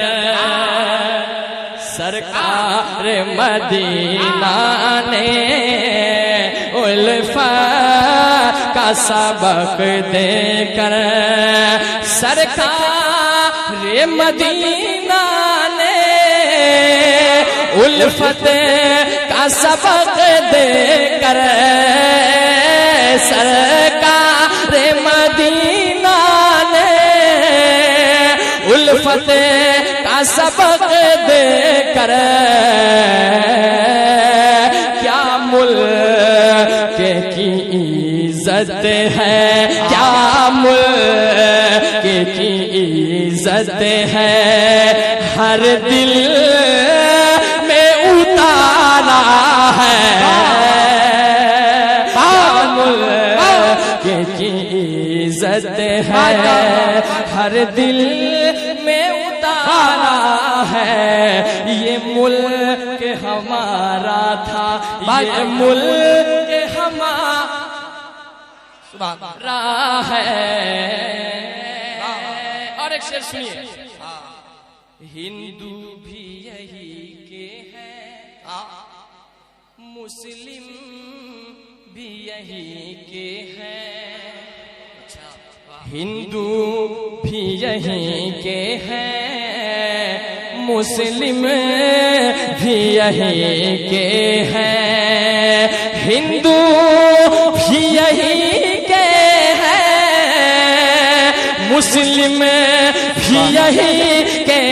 सरकार मदीना ने उल्फत का सबक देकर सरकार मदीना ने उल्फत का सबक देकर सरकार मदीना ने उल्फत का सबक देकर क्या मुल्क की इज्जत है, क्या मुल्क की इज्जत है, हर दिल में उतारा है। की इज्जत है, हर दिल में उतारा है। ये मुल्क हमारा था, ये मुल्क हमारा है। और एक शेर सुनिए, हिंदू भी यही के हैं, मुस्लिम भी यही के हैं, हिंदू भी यही के हैं, मुस्लिम भी यही के हैं, हिंदू भी यही के हैं, मुस्लिम भी यही के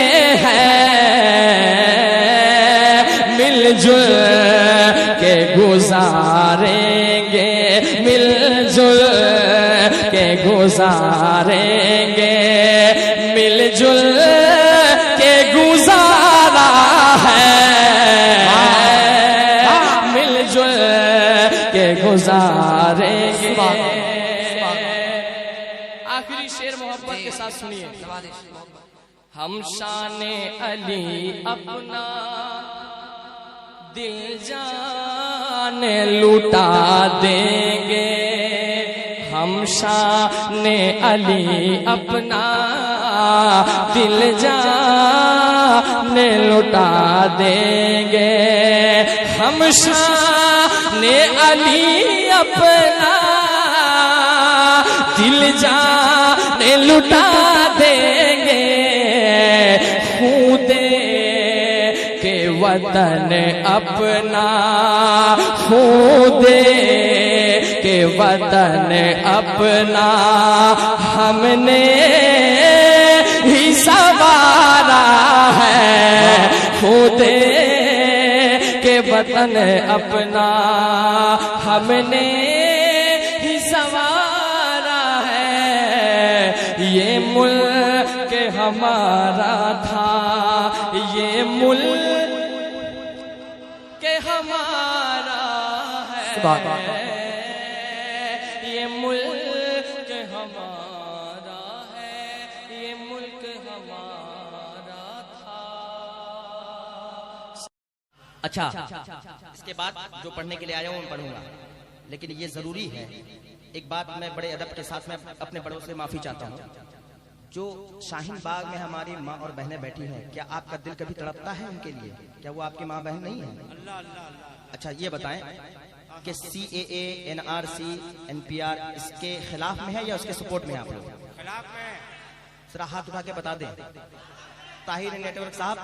हैं, मिलजुल के गुजारेंगे, मिलजुल के गुजारेंगे, मिलजुल के गुजारा है, मिलजुल के गुजारेंगे। आखिरी शेर मोहब्बत के साथ सुनिए, हम शाने अली अपना दिल जान लुटा देंगे, हम शाने अली अपना दिल जान लुटा देंगे, हम शाने अली अपना दिल जान लुटा देंगे, खुद के वतन अपना, खुद के वतन अपना हमने ही सवारा है, खुद के वतन अपना हमने ही सवारा है। ये मुल्क हमारा था, ये मुल्क हमारा है, ये मुल्क हमारा है, ये मुल्क हमारा था। अच्छा, इसके बाद जो पढ़ने के लिए आया हूँ मैं पढ़ूंगा, लेकिन ये जरूरी है। एक बात मैं बड़े अदब के साथ में अपने बड़ों से माफी चाहता हूँ। जो शाहीन बाग में हमारी माँ और बहनें बैठी हैं, क्या आपका दिल कभी तड़पता है उनके लिए? क्या वो आपकी माँ बहन नहीं है? अच्छा ये बताएं कि CAA, NRC, NPR इसके खिलाफ में है या उसके सपोर्ट में है आप लोग? खिलाफ में। जरा हाथ उठा के बता दें। ताहिर नेटवर्क साहब,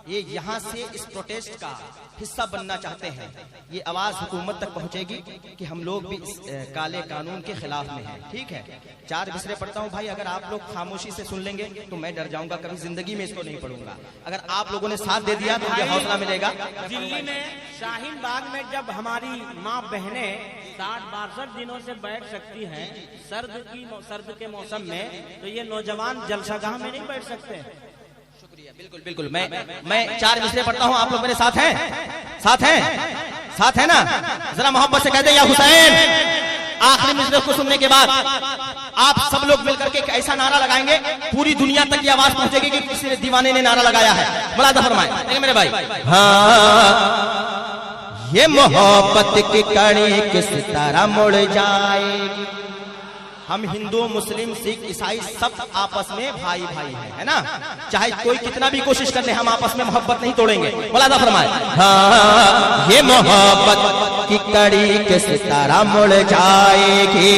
ये यहाँ से इस प्रोटेस्ट का हिस्सा बनना चाहते हैं, ये आवाज हुकूमत तक पहुँचेगी कि हम लोग भी इस काले कानून के खिलाफ में हैं। ठीक है, 4 मिसरे पढ़ता हूँ भाई, अगर आप लोग खामोशी से सुन लेंगे तो मैं डर जाऊंगा, कभी जिंदगी में इसको नहीं पढ़ूंगा। अगर आप लोगों ने साथ दे दिया तो मुझे हौसला मिलेगा। दिल्ली में शाहीन बाग में जब हमारी माँ बहनें 60-62 दिनों से बैठ सकती हैं सर्द के मौसम में, तो ये नौजवान जलसागाह में नहीं बैठ सकते। बिल्कुल बिल्कुल, मैं 4 मिसरे पढ़ता हूँ, आप लोग मेरे साथ हैं, साथ है ना? जरा मोहब्बत से कह दे या हुसैन। आखिरी मिसरे को सुनने के बाद आप सब लोग मिलकर के ऐसा नारा लगाएंगे, पूरी दुनिया तक ये आवाज पहुंचेगी कि किसी दीवाने ने नारा लगाया है। बड़ा दफा फरमाए मेरे भाई। हाँ, ये मोहब्बत की कड़ी किस तरह मुड़ जाएगी, हम हिंदू मुस्लिम सिख ईसाई सब आपस में भाई भाई हैं, है ना। चाहे कोई कितना भी कोशिश कर ले, हम आपस में मोहब्बत नहीं तोड़ेंगे। मुलादा फरमाए, हाँ ये मोहब्बत की कड़ी के सितारा मुड़ जाएगी,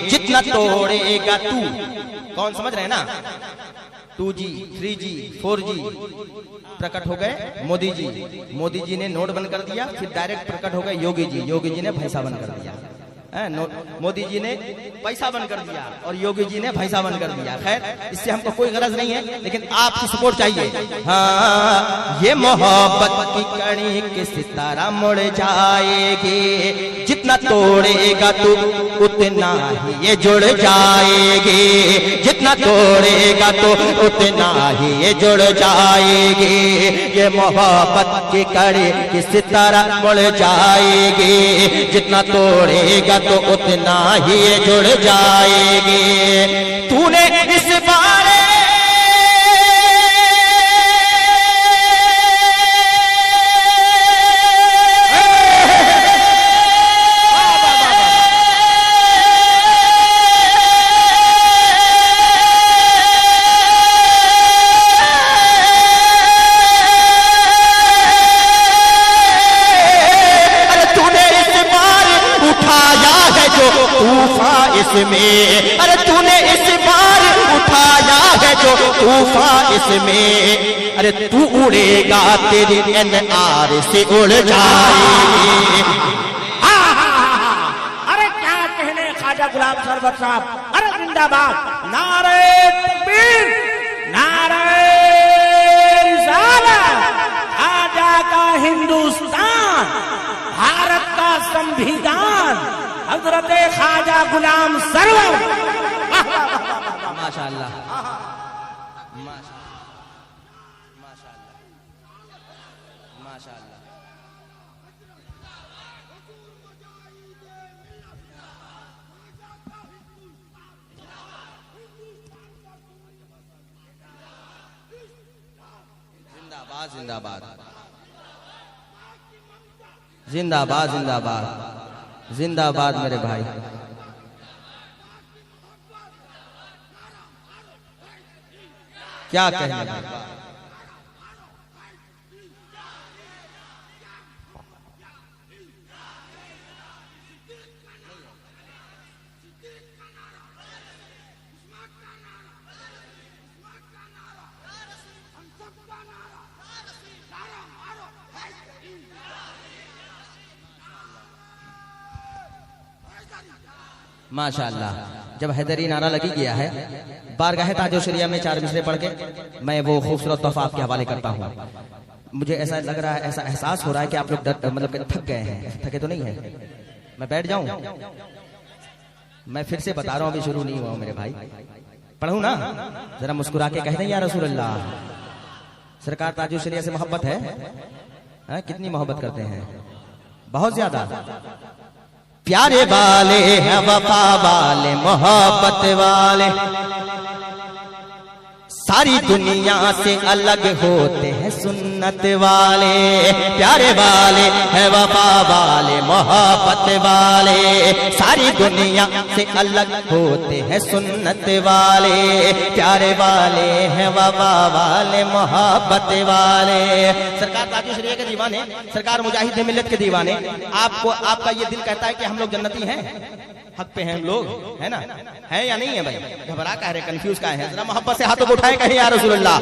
जितना तोड़ेगा तू। कौन समझ रहे हैं ना। 2G 3G 4G प्रकट हो गए मोदी जी। मोदी जी ने नोट बंद कर दिया, फिर डायरेक्ट प्रकट हो गए योगी जी। योगी जी ने भैंसा बंद कर दिया। मोदी जी ने पैसा बंद कर दिया और योगी जी ने भैंसा बंद कर दिया। खैर, इससे हमको कोई गरज नहीं है, लेकिन आपकी सपोर्ट चाहिए। हाँ ये मोहब्बत की कड़ी के सितारा मुड़ जाएगी, जितना तोड़ेगा तू उतना ही ये जुड़ जाएगी, जितना तोड़ेगा तो उतना ही ये जुड़ जाएगी। ये मोहब्बत की कड़ी की सितारा मुड़ जाएगी, जितना तोड़ेगा तो उतना ही ये जुड़ जाएगी। तूने इस बारे इसमें, अरे तूने इस बार उठाया है जो तूफान इसमें, अरे तू उड़ेगा तेरी NR से उड़ जाएगी। अरे क्या कहने ख्वाजा गुलाम सरवर साहब, अरे जिंदाबाद, नारे तकबीर, नारे रिसालत, ख्वाजा का हिंदुस्तान, भारत का संविधान, हजरत ख्वाजा गुलाम सरवर। माशाअल्लाह, माशाअल्लाह। जिंदाबाद जिंदाबाद जिंदाबाद जिंदाबाद जिंदाबाद मेरे भाई। क्या कहने भाई। माशाअल्लाह, जब हैदरी नारा लगी गया है, बारगाह ताजो शरिया में 4 मिसरे पढ़ के मैं वो खूबसूरत तोहफा आपके हवाले करता हूँ। मुझे ऐसा लग रहा है, ऐसा एहसास हो रहा है कि आप लोग मतलब कि थक गए हैं। थके तो नहीं है? मैं बैठ जाऊं? मैं फिर से बता रहा हूँ, अभी शुरू नहीं हुआ मेरे भाई। पढ़ूं ना? जरा मुस्कुरा के कह दें या रसूल अल्लाह। सरकार ताजो शरिया से मोहब्बत है? कितनी मोहब्बत करते हैं? बहुत ज्यादा। प्यारे वाले हैं, वफा वाले, मोहब्बत वाले, सारी दुनिया से अलग होते हैं सुन्नत वाले। प्यारे वाले हैं, वफा वाले, मोहब्बत वाले, सारी दुनिया से अलग होते हैं सुन्नत वाले। प्यारे वाले हैं, वफा वाले, मोहब्बत वाले। सरकार ताजो शरिया के दीवाने, सरकार मुजाहिद मिल्लत के दीवाने, आपको आपका ये दिल कहता है कि हम लोग जन्नती हैं, हक पे हैं हम लोग, है ना? है या नहीं है भाई? घबरा का है, कंफ्यूज का है? जरा मोहब्बत से हाथों को उठाए कहीं या रसूलुल्लाह।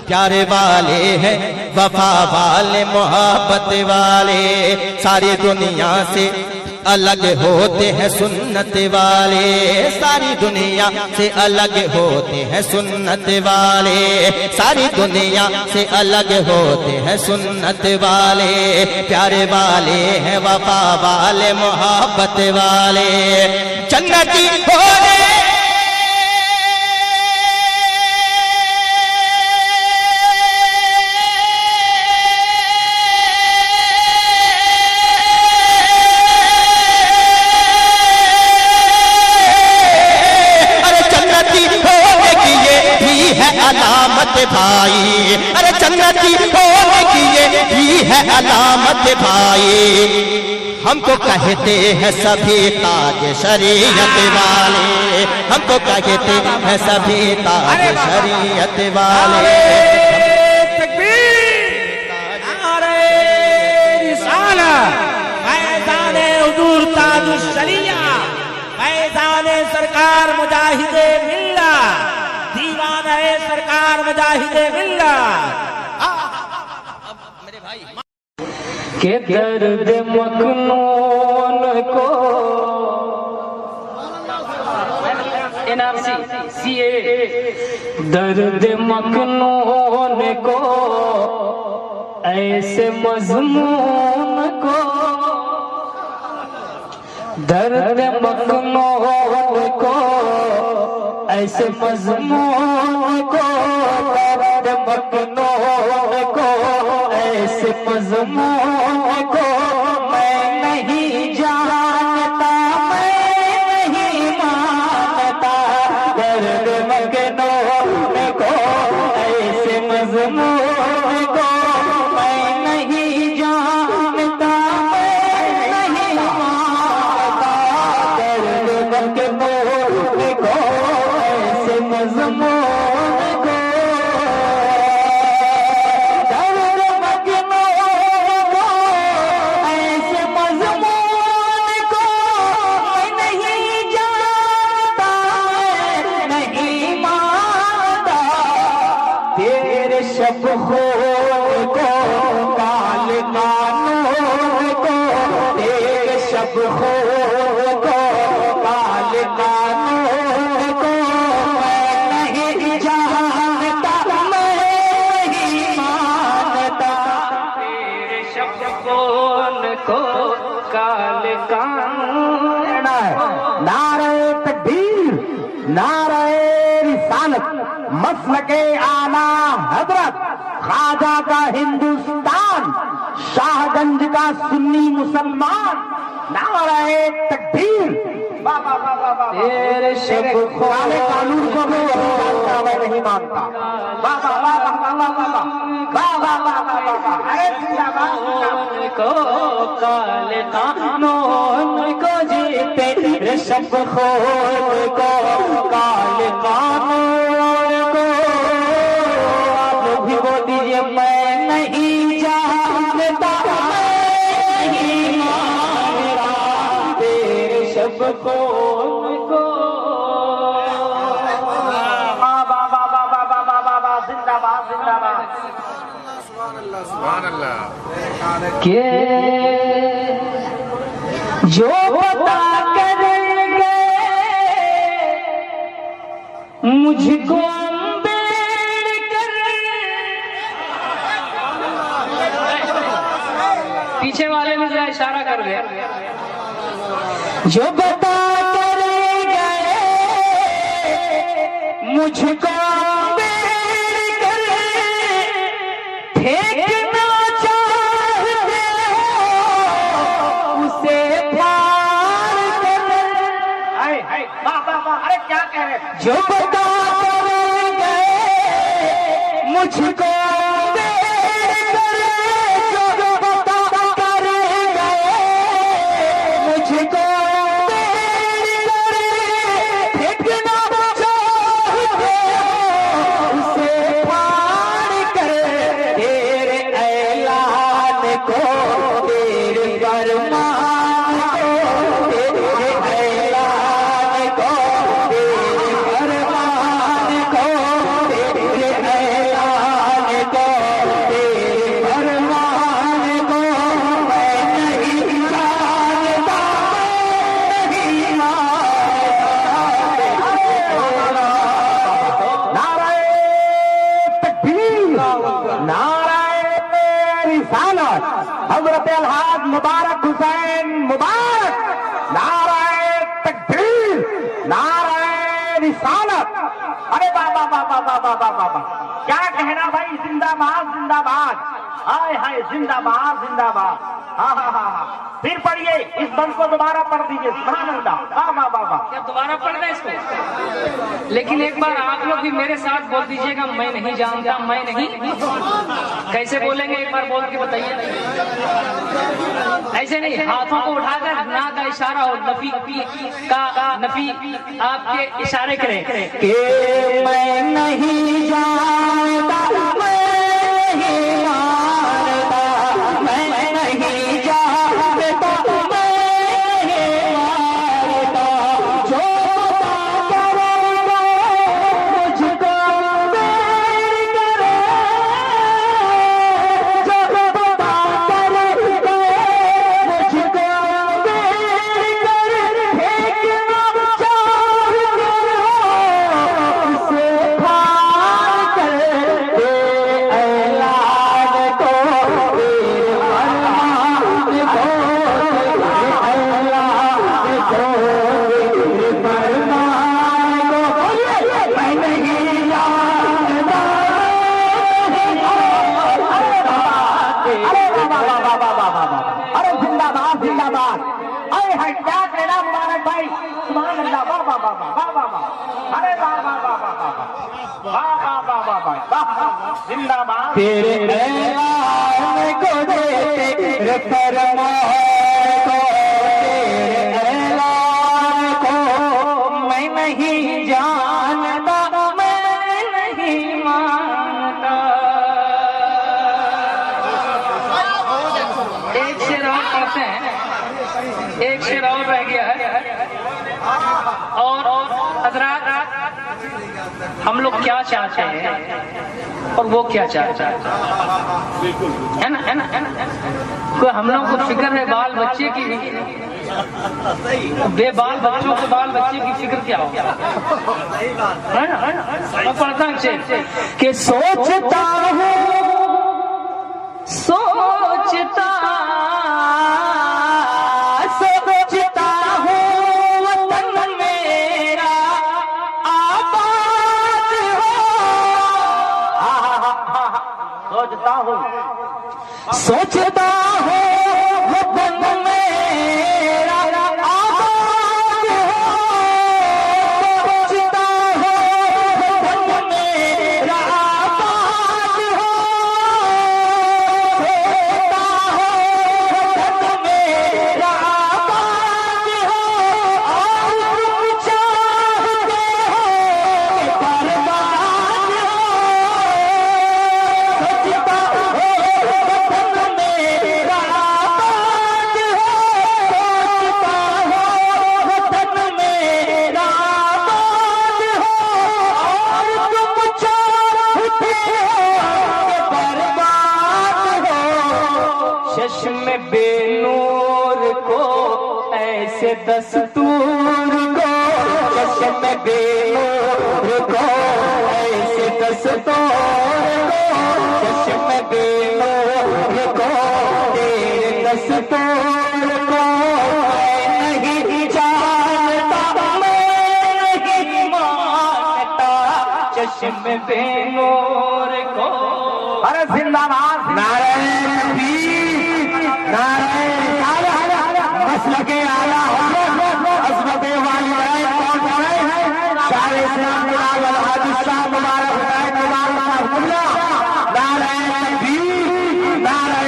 प्यारे वाले हैं, वफा वाले, मोहब्बत वाले, सारी दुनिया से अलग होते हैं सुन्नत वाले। सारी दुनिया से अलग होते हैं सुन्नत वाले, सारी दुनिया से अलग होते हैं सुन्नत वाले। प्यारे वाले हैं, वफा वाले, मोहब्बत वाले, जन्नती होने अलामत भाई, अरे जन्नती होने की ये भी है अलामत भाई। हमको कहते हैं सभी ताज शरीयत वाले, हमको कहते हैं सभी ताज शरीयत वाले। फैज़ाने हुजूर ताजुश शरिया, फैज़ाने सरकार मुजाहिदे मिल्ला, दीवाना है सरकार मुजाहिदे मिल्ला। के दर्द मखनून को NRC CA दर्द मखनून को ऐसे मजमून को, दर्द मखनून को ऐसे मजमून को, दर्द मखनून को ऐसे मजमून को मैं नहीं जानता, मैं नहीं मानता, दर्द मखनून को ऐसे मजमून को मैं नहीं जानता, मैं नहीं मानता, दर्द मखनून को ऐसे मजमून को, शब खोल को काल कानून को, तेरे शब खोल को काल कानून को मैं नहीं जानता, मैं नहीं मानता, तेरे शब खोल को काल कानून। नारे तकबीर, नारे रिसालत, मसलके आला हजरत, ख्वाजा का हिंदुस्तान, शाहगंज का सुन्नी मुसलमान, नारे तकबीर। तेरे शब काले कानून को भी मैं नहीं मानता। अरे को काले कानून को जीते, तेरे शब खोल को काले कानून को आप भी बोल दीजिए मैं नहीं जानता, मैं नहीं मानता, तेरे शब खोल को। जिंदाबाद जिंदाबाद सुभान अल्लाह। के जो पता करेंगे मुझको पीछे वाले में जरा इशारा कर दे, जो बता करेंगे मुझको फेंकना चाहते हो उसे फाड़ कर। अरे क्या कह रहे, जो बता करेंगे मुझको हजरत अलहाज मुबारक हुसैन मुबारक, नाराए तकबीर, नाराए रिसालत, अरे वाह वाह वाह वाह वाह वाह वाह वाह, क्या कहना भाई, जिंदाबाद जिंदाबाद, हाय हाय जिंदाबाद जिंदाबाद। हाँ हाँ हाँ हाँ, फिर पढ़िए इस बंद को, दोबारा पढ़ दीजिए। सुभान अल्लाह, वाह वाह वाह वाह। क्या दोबारा पढ़ना इसको? लेकिन एक बार आप लोग भी मेरे साथ बोल दीजिएगा, मैं नहीं जानता, मैं नहीं। कैसे बोलेंगे एक बार बोल के बताइए। ऐसे नहीं, हाथों को उठाकर ना का इशारा हो, नफी का नफी आपके इशारे करें कि मैं नहीं जानता, मैं नहीं मानता, मैं नहीं जानता, मैं नहीं मानता, जो करेगा मुझको देर करे, जो करेगा मुझको देर करे, फेंकना चाहूंगा उसे फाड़ कर दे ऐलान को, मैं नहीं जानता। अरे जिंदाबाद जिंदाबाद, अरे है क्या कहना मुबारक भाई, सुभान अल्लाह, वाह वाह वाह वाह वाह वाह, अरे वाह वाह वाह वाह वाह वाह वाह वाह वाह वाह वाह, जिंदाबाद। तेरे ऐलान को दे, तेरे फरमान को, तेरे ऐलान को मैं नहीं जानता, मैं नहीं मानता। एक शेर और पढ़ते हैं, एक शेर और रह गया है। और हजरात, हम लोग क्या चाहते हैं और वो क्या चाहता है ना, है ना, है ना। कोई हम लोग को फिक्र है बाल बच्चे की, बेबाल बच्चों के बाल बच्चे की फिक्र क्या हो, है ना, है ना। मैं पढ़ता हूँ शेर कि सोचता हूँ, सोचता सोचता हूँ वतन मेरा आबाद हो, सोचता हूँ, सोचता हूँ वतन मेरा आबाद हो, सोचता हूँ वतन मेरा आबाद हो, सोचता हूँ वतन मेरा आबाद हो, और तुम चाहते हो कि बर्बाद हो, सोचता हूँ वतन मेरा आबाद हो, सोचता हूँ वतन मेरा आबाद हो, और तुम चाहते हो कि बर्बाद हो। चश्मे बेनूर को ऐसे दस्तूर को, चश्मे बेनूर को ऐसे दस्तूर को, चश्मे बेनूर को तेरे दस्तूर को मैं नहीं जानता, मैं नहीं मानता, चश्मे बेनूर को। अरे जिंदाबाद, नारे तकबीर, नारे मसलके आला हज़रत वालिदैन कौन है, शाह इस्लाम जनाब अलहाजी शाह मुबारक हुसैन मुबारक हुल्ला, नारे तकबीर, नारे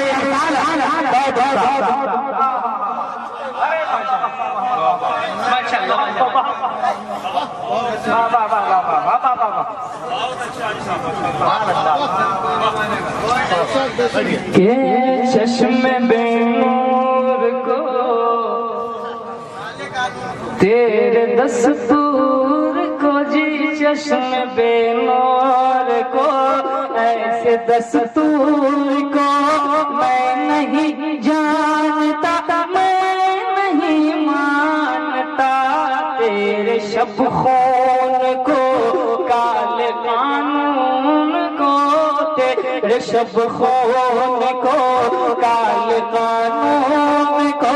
के चश्मे बेनूर को तेरे दस्तूर को जी, चश्मे बेनूर को ऐसे दस्तूर को मैं नहीं जानता, मैं नहीं मानता, तेरे शब खून को, काले कानून को, तेरे शब खून को, काले कानून को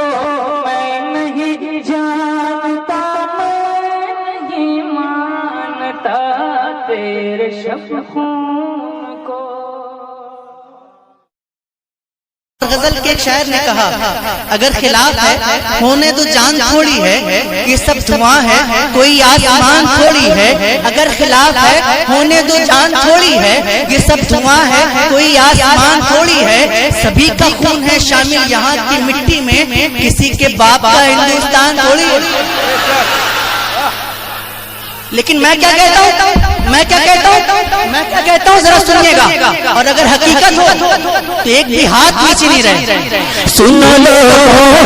मैं नहीं जानता, मैं नहीं मानता। तेरे शब खून को। गजल के एक शायर ने कहा, अगर खिलाफ है होने तो जान थोड़ी है, ये सब धुआं है कोई आसमान थोड़ी है। अगर खिलाफ है होने तो जान थोड़ी है, ये सब धुआं है कोई आसमान थोड़ी है। सभी का खून है शामिल यहाँ की मिट्टी में, किसी के बाप का हिंदुस्तान थोड़ी है। लेकिन मैं क्या कहता हूँ, मैं क्या कहता हूँ, मैं क्या कहता हूँ, जरा सुनिएगा। और अगर हकीकत हो तो एक भी हाथ नीचे नहीं रहे। सुन लो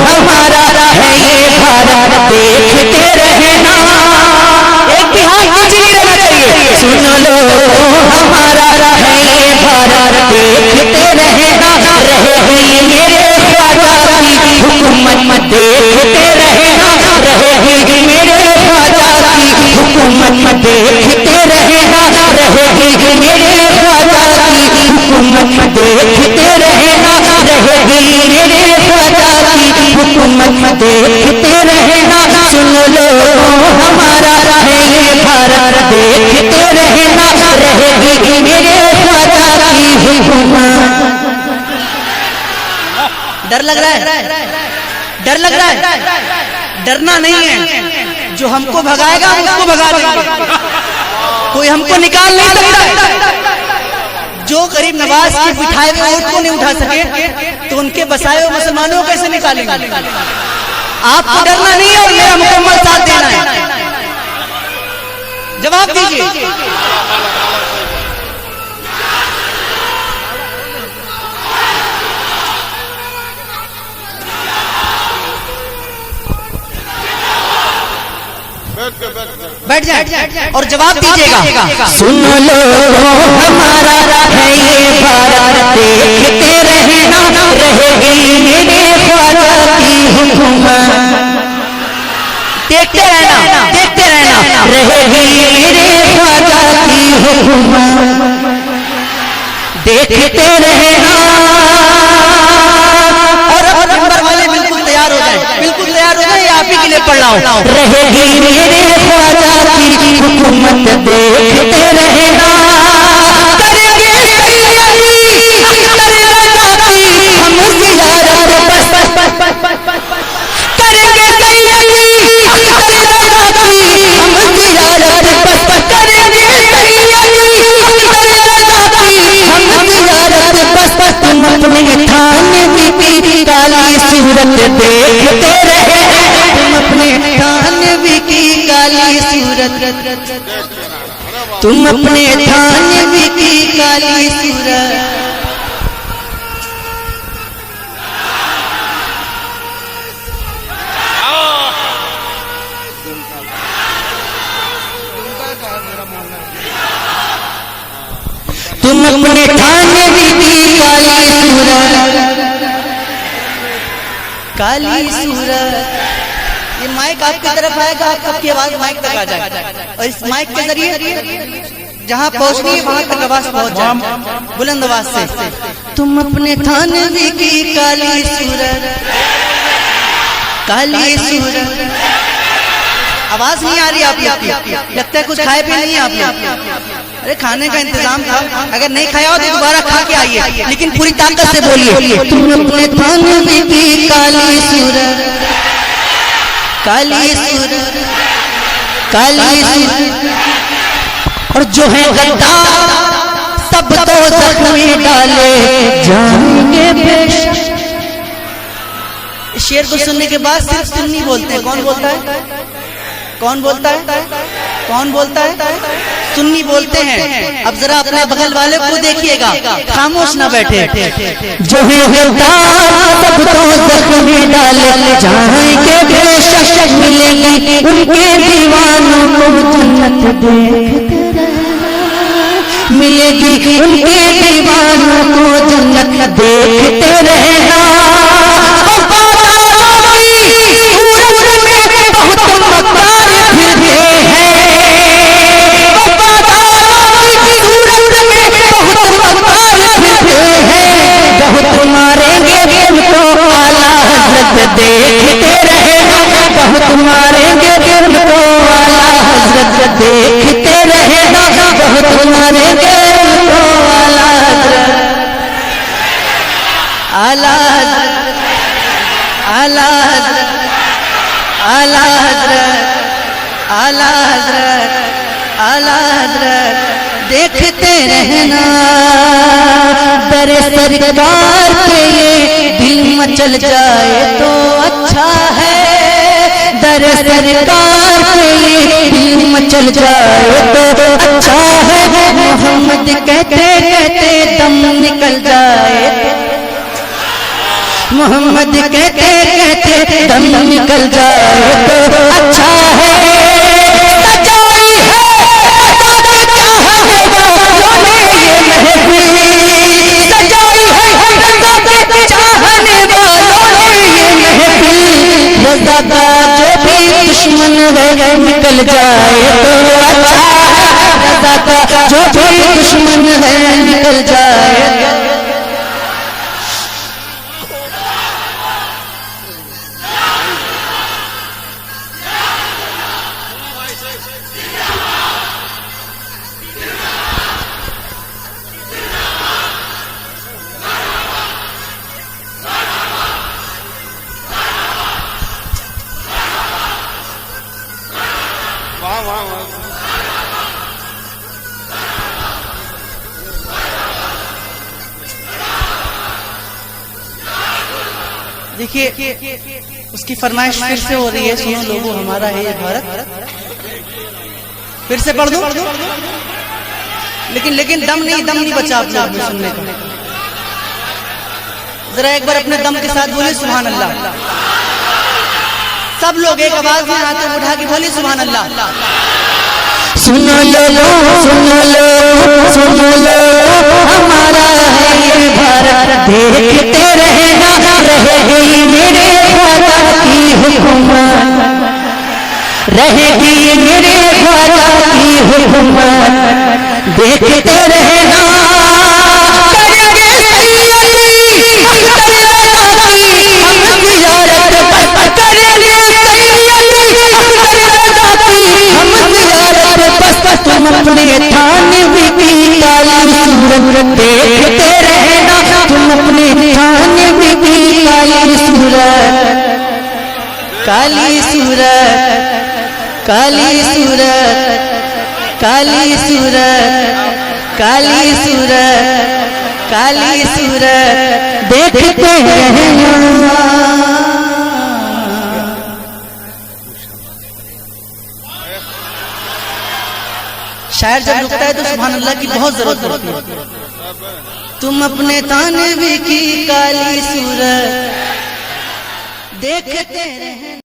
हमारा है ये भारत, देखते रहना, एक भी हाथ नीचे नहीं रहना चाहिए। सुन लो हमारा है ये भारत, देखते रहना, रहे मेरे ख्वाजा की हुकूमत, देखते रहना, रहे मेरे ख्वाजा की हुकूमत, देखते रहना, रहेगी मेरे ख्वाजा की हुकूमत, देखते रहना, रहेगी मेरे ख्वाजा की हुकूमत, देखते रहना। सुन लो हमारा है ये भारत, देखते रहना, रहेगी मेरे ख्वाजा की हुकूमत। डर लग रहा है, डर लग रहा है, डरना नहीं है। जो हमको भगाएगा हम उसको भगा देंगे, कोई हमको निकाल नहीं सकता। जो गरीब नवाज के बिठाए हुए ऊँट को नहीं उठा सके तो उनके बसाए हुए मुसलमानों को कैसे निकालेंगे। आपको डरना नहीं है और मेरा मुकम्मल साथ देना है। जवाब दीजिए। बैठ जाए और जवाब दीजिएगा। सुन लो हमारा है ये भारत, देखते रहना, रहेगी मेरे ख्वाजा की हुकूमत, देखते रहना, देखते रहना, रहेगी मेरे ख्वाजा की हुकूमत, देखते रहना। और नंबर वाले बिल्कुल तैयार हो जाए, बिल्कुल तैयार हो जाए, आप ही के लिए पढ़ रहा हूँ। रहेगी मेरे ख्वाजा की हुकूमत, देखते रहना, करेंगे हम जियारत बस, करेंगे हम जियारत बस, करेंगे हम जियारत बस। तुम अपने थाने की काली सूरत देखते रहे, तुम अपने थानवी की काली सूरत, तुम अपने थानवी की काली सूरत। तुम अपने थानवी की काली सूरत, काली सूरत। ये माइक आपकी तरफ आएगा, आपकी आवाज माइक तक आ जाए और इस माइक के जरिए जहाँ पहुँचनी है वहाँ तक आवाज पहुँच जाए बुलंद आवाज से। तुम अपने थानवी की काली सूरत, काली सूरत। आवाज नहीं आ रही आपकी, लगता है कुछ खाए भी नहीं आप लोग। अरे खाने का इंतजाम था, अगर नहीं खाया हो तो दोबारा खा के आइए, लेकिन पूरी ताकत से बोलिए। तुम अपने थानवी की काली सूरत, काली सूरत, काली सूरत। और जो है गद्दार सब तो जख्मी डाले जाएंगे बेशक। शेर को सुनने के बाद सिर्फ सुन्नी बोलते हैं। कौन बोलता है, कौन बोलता है, कौन बोलता है? सुन्नी बोलते हैं। अब जरा अपने बगल वाले को देखिएगा, खामोश ना बैठे। जो है सब तो जख्मी डाले जाएंगे बेशक, मिलेंगे उनके दीवानों को जन्नत देखते, मिलेगी उनके दीवानों को जन्नत देखते रहना। देखते रहना, बहुत मारेंगे तुमको आला हज़रत, देखते रहना, बहुत हज़रत आला हज़रत देखते रहना, दर सरकार पे ये दिल मचल जाए तो अच्छा है, दर सरकार पे ये दिल मचल जाए तो अच्छा है, मोहम्मद कहते कहते दम निकल जाए, मोहम्मद कहते कहते दम निकल जाए तो अच्छा है। सजाई है चाहने वालों ने ये महफिल, रज़ा का जो भी दुश्मन है निकल जाए तो अच्छा है, रज़ा का जो भी दुश्मन है निकल जाए। देखिए उसकी फरमाइश फिर से हो रही है, सुनो लोगों हमारा है ये भारत, फिर से पढ़ दूं, लेकिन दम नहीं बचा आप लोग में सुनने का। जरा एक बार अपने दम के साथ बोलिए सुभान अल्लाह, सब लोग एक आवाज में हाथ उठा के बोलिए सुभान अल्लाह। सुनो लो हमारा है ये भारत, देखते रहना रहेगी मेरे ख्वाजा की हुकूमत, रहेगी मेरे ख्वाजा की हुकूमत, देखते रहना करेंगे सैयदी हम ज़ियारत, करेंगे सैयदी हम ज़ियारत, बस तुम अपने थानवी की काली सूरत देखते रहना, तुम अपने थानवी की काली सूरत, काली सूरत, काली सूरत, काली सूरत, काली सूरत, काली सूरत देखते रहना। शायर जब रुकता है तो सुभान अल्लाह की बहुत जरूरत होती है। तुम अपने तानवी की काली सूरत देखते रहे।